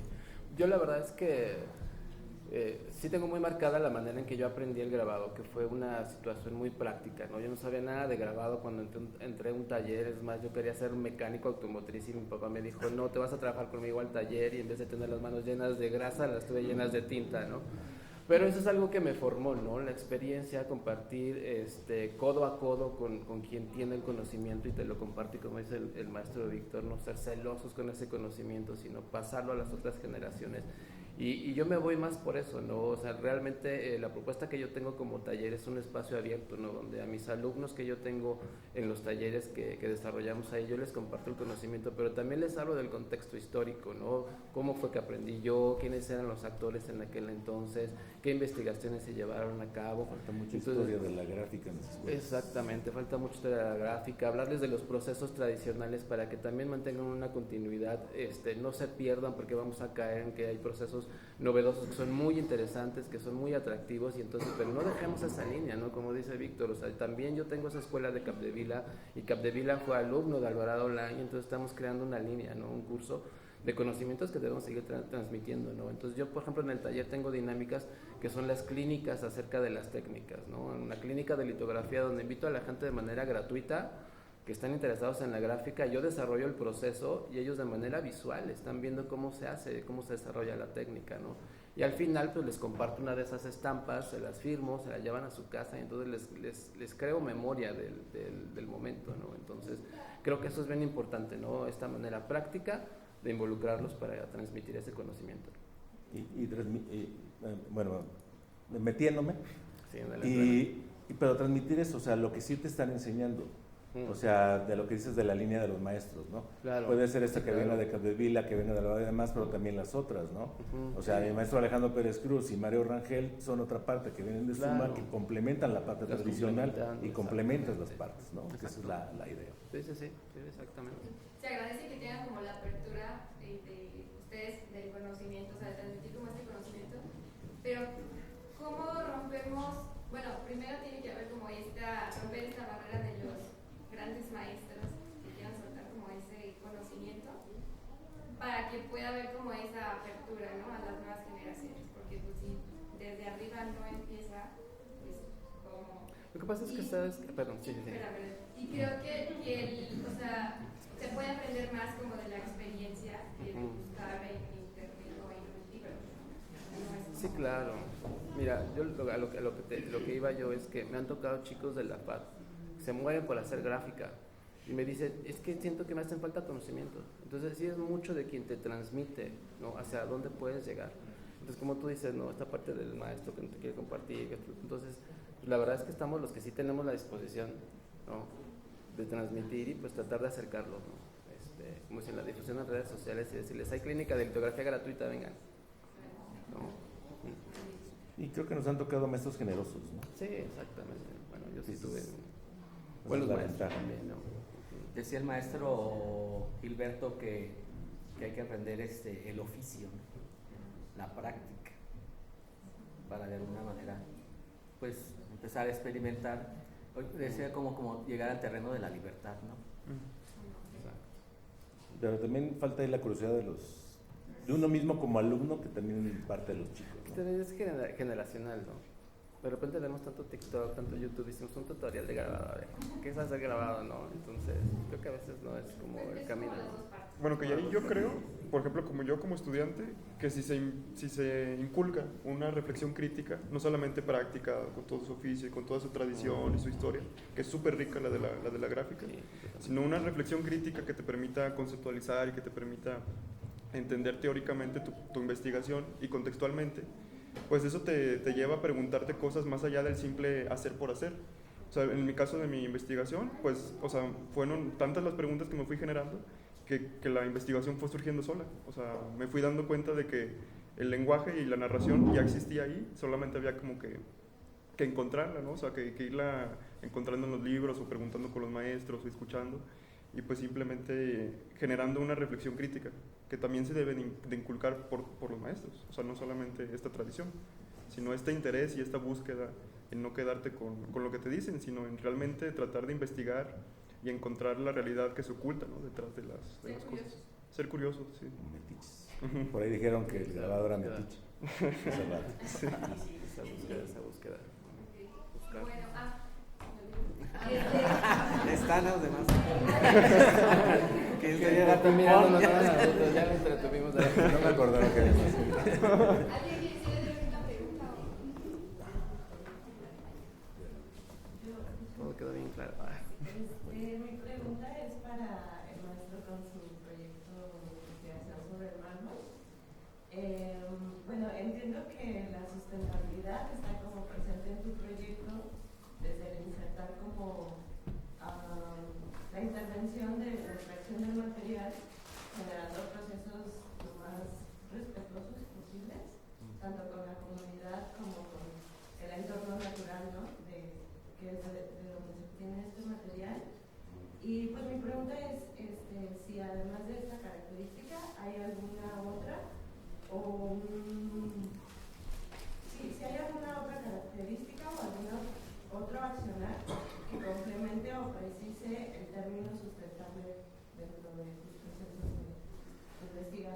Yo la verdad es que sí tengo muy marcada la manera en que yo aprendí el grabado, que fue una situación muy práctica, ¿no? Yo no sabía nada de grabado cuando entré a un taller, es más, yo quería ser mecánico automotriz y mi papá me dijo, no, te vas a trabajar conmigo al taller, y en vez de tener las manos llenas de grasa, las tuve llenas de tinta, ¿no? Pero eso es algo que me formó, ¿no? La experiencia, compartir codo a codo con quien tiene el conocimiento y te lo comparte, como dice el maestro Víctor, no ser celosos con ese conocimiento, sino pasarlo a las otras generaciones. Y yo me voy más por eso, ¿no? O sea, realmente la propuesta que yo tengo como taller es un espacio abierto, ¿no? Donde a mis alumnos que yo tengo en los talleres que desarrollamos ahí, yo les comparto el conocimiento, pero también les hablo del contexto histórico, ¿no? Cómo fue que aprendí yo, quiénes eran los actores en aquel entonces, qué investigaciones se llevaron a cabo. Falta mucha historia de la gráfica en las escuelas. Exactamente, falta mucha historia de la gráfica, hablarles de los procesos tradicionales para que también mantengan una continuidad, no se pierdan, porque vamos a caer en que hay procesos novedosos que son muy interesantes, que son muy atractivos, y entonces, pero no dejemos esa línea, ¿no? Como dice Víctor, o sea, también yo tengo esa escuela de Capdevila, y Capdevila fue alumno de Alvarado Online, entonces estamos creando una línea, ¿no? Un curso de conocimientos que debemos seguir transmitiendo, ¿no? Entonces yo, por ejemplo, en el taller tengo dinámicas que son las clínicas acerca de las técnicas, ¿no? Una clínica de litografía donde invito a la gente de manera gratuita que están interesados en la gráfica, yo desarrollo el proceso y ellos de manera visual están viendo cómo se hace, cómo se desarrolla la técnica, ¿no? Y al final pues les comparto una de esas estampas, se las firmo, se las llevan a su casa y entonces les creo memoria del momento, ¿no? Entonces creo que eso es bien importante, ¿no? Esta manera práctica de involucrarlos para transmitir ese conocimiento. Bueno, metiéndome, Sí, en pero transmitir eso, o sea, lo que sí te están enseñando. O sea, de lo que dices de la línea de los maestros, ¿no? Claro. Puede ser esta que Claro. viene de Capdevila, que viene de la y demás, pero también las otras, ¿no? O sea, mi maestro Alejandro Pérez Cruz y Mario Rangel son otra parte que vienen de Suma, Claro. que complementan la parte Las tradicional complementan, y complementas las exactamente. partes, ¿no? Que esa es la idea. Sí, exactamente. Se agradece que tengan como la apertura de ustedes del conocimiento, o sea, de transmitir como este conocimiento, pero ¿cómo rompemos? Bueno, primero tiene que haber como romper esta barrera de los grandes maestros que quieran soltar como ese conocimiento para que pueda haber como esa apertura, ¿no? A las nuevas generaciones, porque pues si desde arriba no empieza, pues como... Lo que pasa es que sabes, perdón, sí. Y creo que o sea, se puede aprender más como de la experiencia que de buscar en internet o en un libro. No es como- Sí, claro. Mira, yo lo que iba yo es que me han tocado chicos de la FAD, se mueren por hacer gráfica y me dicen, es que siento que me hacen falta conocimiento. Entonces sí es mucho de quien te transmite, ¿no? Hacia dónde puedes llegar. Entonces como tú dices, ¿no? Esta parte del maestro que no te quiere compartir. Entonces la verdad es que estamos los que sí tenemos la disposición, ¿no? De transmitir y pues tratar de acercarlos, ¿no? Como si en la difusión en redes sociales y decirles, hay clínica de litografía gratuita, vengan, ¿no? Y creo que nos han tocado maestros generosos, ¿no? Sí, exactamente. Bueno, yo sí Sí, tuve esa buenos es la maestros ventaja. también, ¿no? Decía el maestro Gilberto que hay que aprender el oficio, ¿no? La práctica, para de alguna manera pues empezar a experimentar. Hoy decía como llegar al terreno de la libertad, ¿no? Pero también falta ahí la curiosidad de uno mismo como alumno, que también parte de los chicos, ¿no? Es generacional, ¿no? De repente vemos tanto TikTok, tanto YouTube, hicimos un tutorial de grabado, a ver, ¿qué es hacer grabado, no? Entonces, creo que a veces no es como el camino, ¿no? Bueno, que ahí yo creo, por ejemplo, como estudiante, que si se inculca una reflexión crítica, no solamente práctica, con todo su oficio y con toda su tradición y su historia, que es súper rica la de la gráfica, sino una reflexión crítica que te permita conceptualizar y que te permita entender teóricamente tu investigación y contextualmente, pues eso te lleva a preguntarte cosas más allá del simple hacer por hacer. O sea, en mi caso de mi investigación, pues, o sea, fueron tantas las preguntas que me fui generando que la investigación fue surgiendo sola. O sea, me fui dando cuenta de que el lenguaje y la narración ya existía ahí, solamente había como que encontrarla, ¿no? O sea, que irla encontrando en los libros o preguntando con los maestros o escuchando y pues simplemente generando una reflexión crítica que también se debe de inculcar por los maestros. O sea, no solamente esta tradición, sino este interés y esta búsqueda en no quedarte con lo que te dicen, sino en realmente tratar de investigar y encontrar la realidad que se oculta, ¿no? Detrás de las cosas. Ser curioso, sí. Metiches. Por ahí dijeron que el grabado era metiche. Hace rato. Esa búsqueda. Buscar. Bueno, Están los demás. Que ya mirándonos a nosotros, ya nos entretuvimos ahí. No me acordaron que había más. ¿alguien quiere hacer una pregunta? Todo quedó bien claro. Mi pregunta es para el maestro con su proyecto de investigación sobre el mármol. Bueno,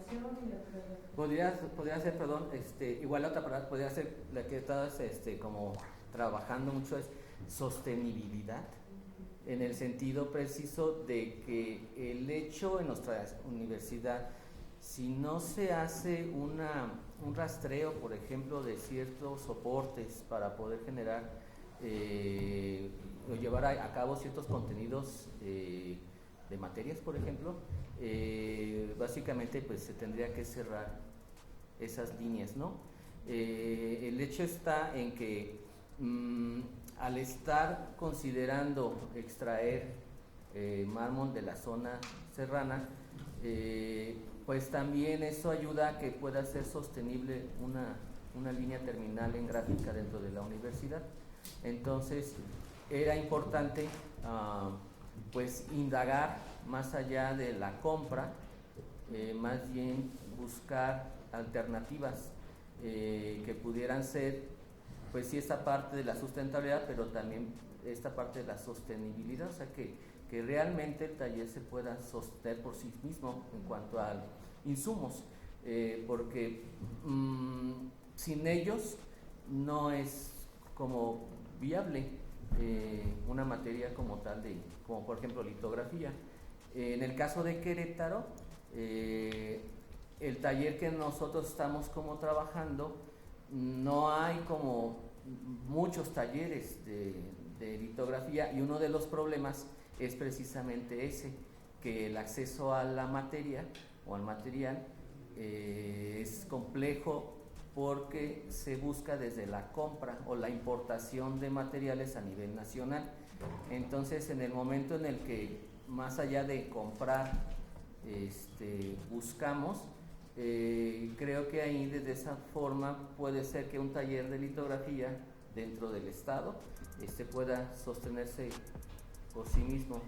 fabricación y otra. Podría ser, perdón, igual la otra palabra podría ser la que estás como trabajando mucho es sostenibilidad, en el sentido preciso de que el hecho en nuestra universidad, si no se hace un rastreo, por ejemplo, de ciertos soportes para poder generar o llevar a cabo ciertos contenidos de materias, por ejemplo, básicamente pues se tendría que cerrar esas líneas, ¿no? El hecho está en que al estar considerando extraer mármol de la zona serrana, pues también eso ayuda a que pueda ser sostenible una línea terminal en gráfica dentro de la universidad. Entonces era importante pues indagar más allá de la compra, más bien buscar alternativas que pudieran ser, pues sí, esta parte de la sustentabilidad, pero también esta parte de la sostenibilidad, o sea que realmente el taller se pueda sostener por sí mismo en cuanto a insumos, porque sin ellos no es como viable una materia como tal, como por ejemplo litografía. En el caso de Querétaro, el taller que nosotros estamos como trabajando, no hay como muchos talleres de litografía, y uno de los problemas es precisamente ese, que el acceso a la materia o al material es complejo porque se busca desde la compra o la importación de materiales a nivel nacional. Entonces, en el momento en el que más allá de comprar buscamos, creo que ahí de esa forma puede ser que un taller de litografía dentro del estado pueda sostenerse por sí mismo.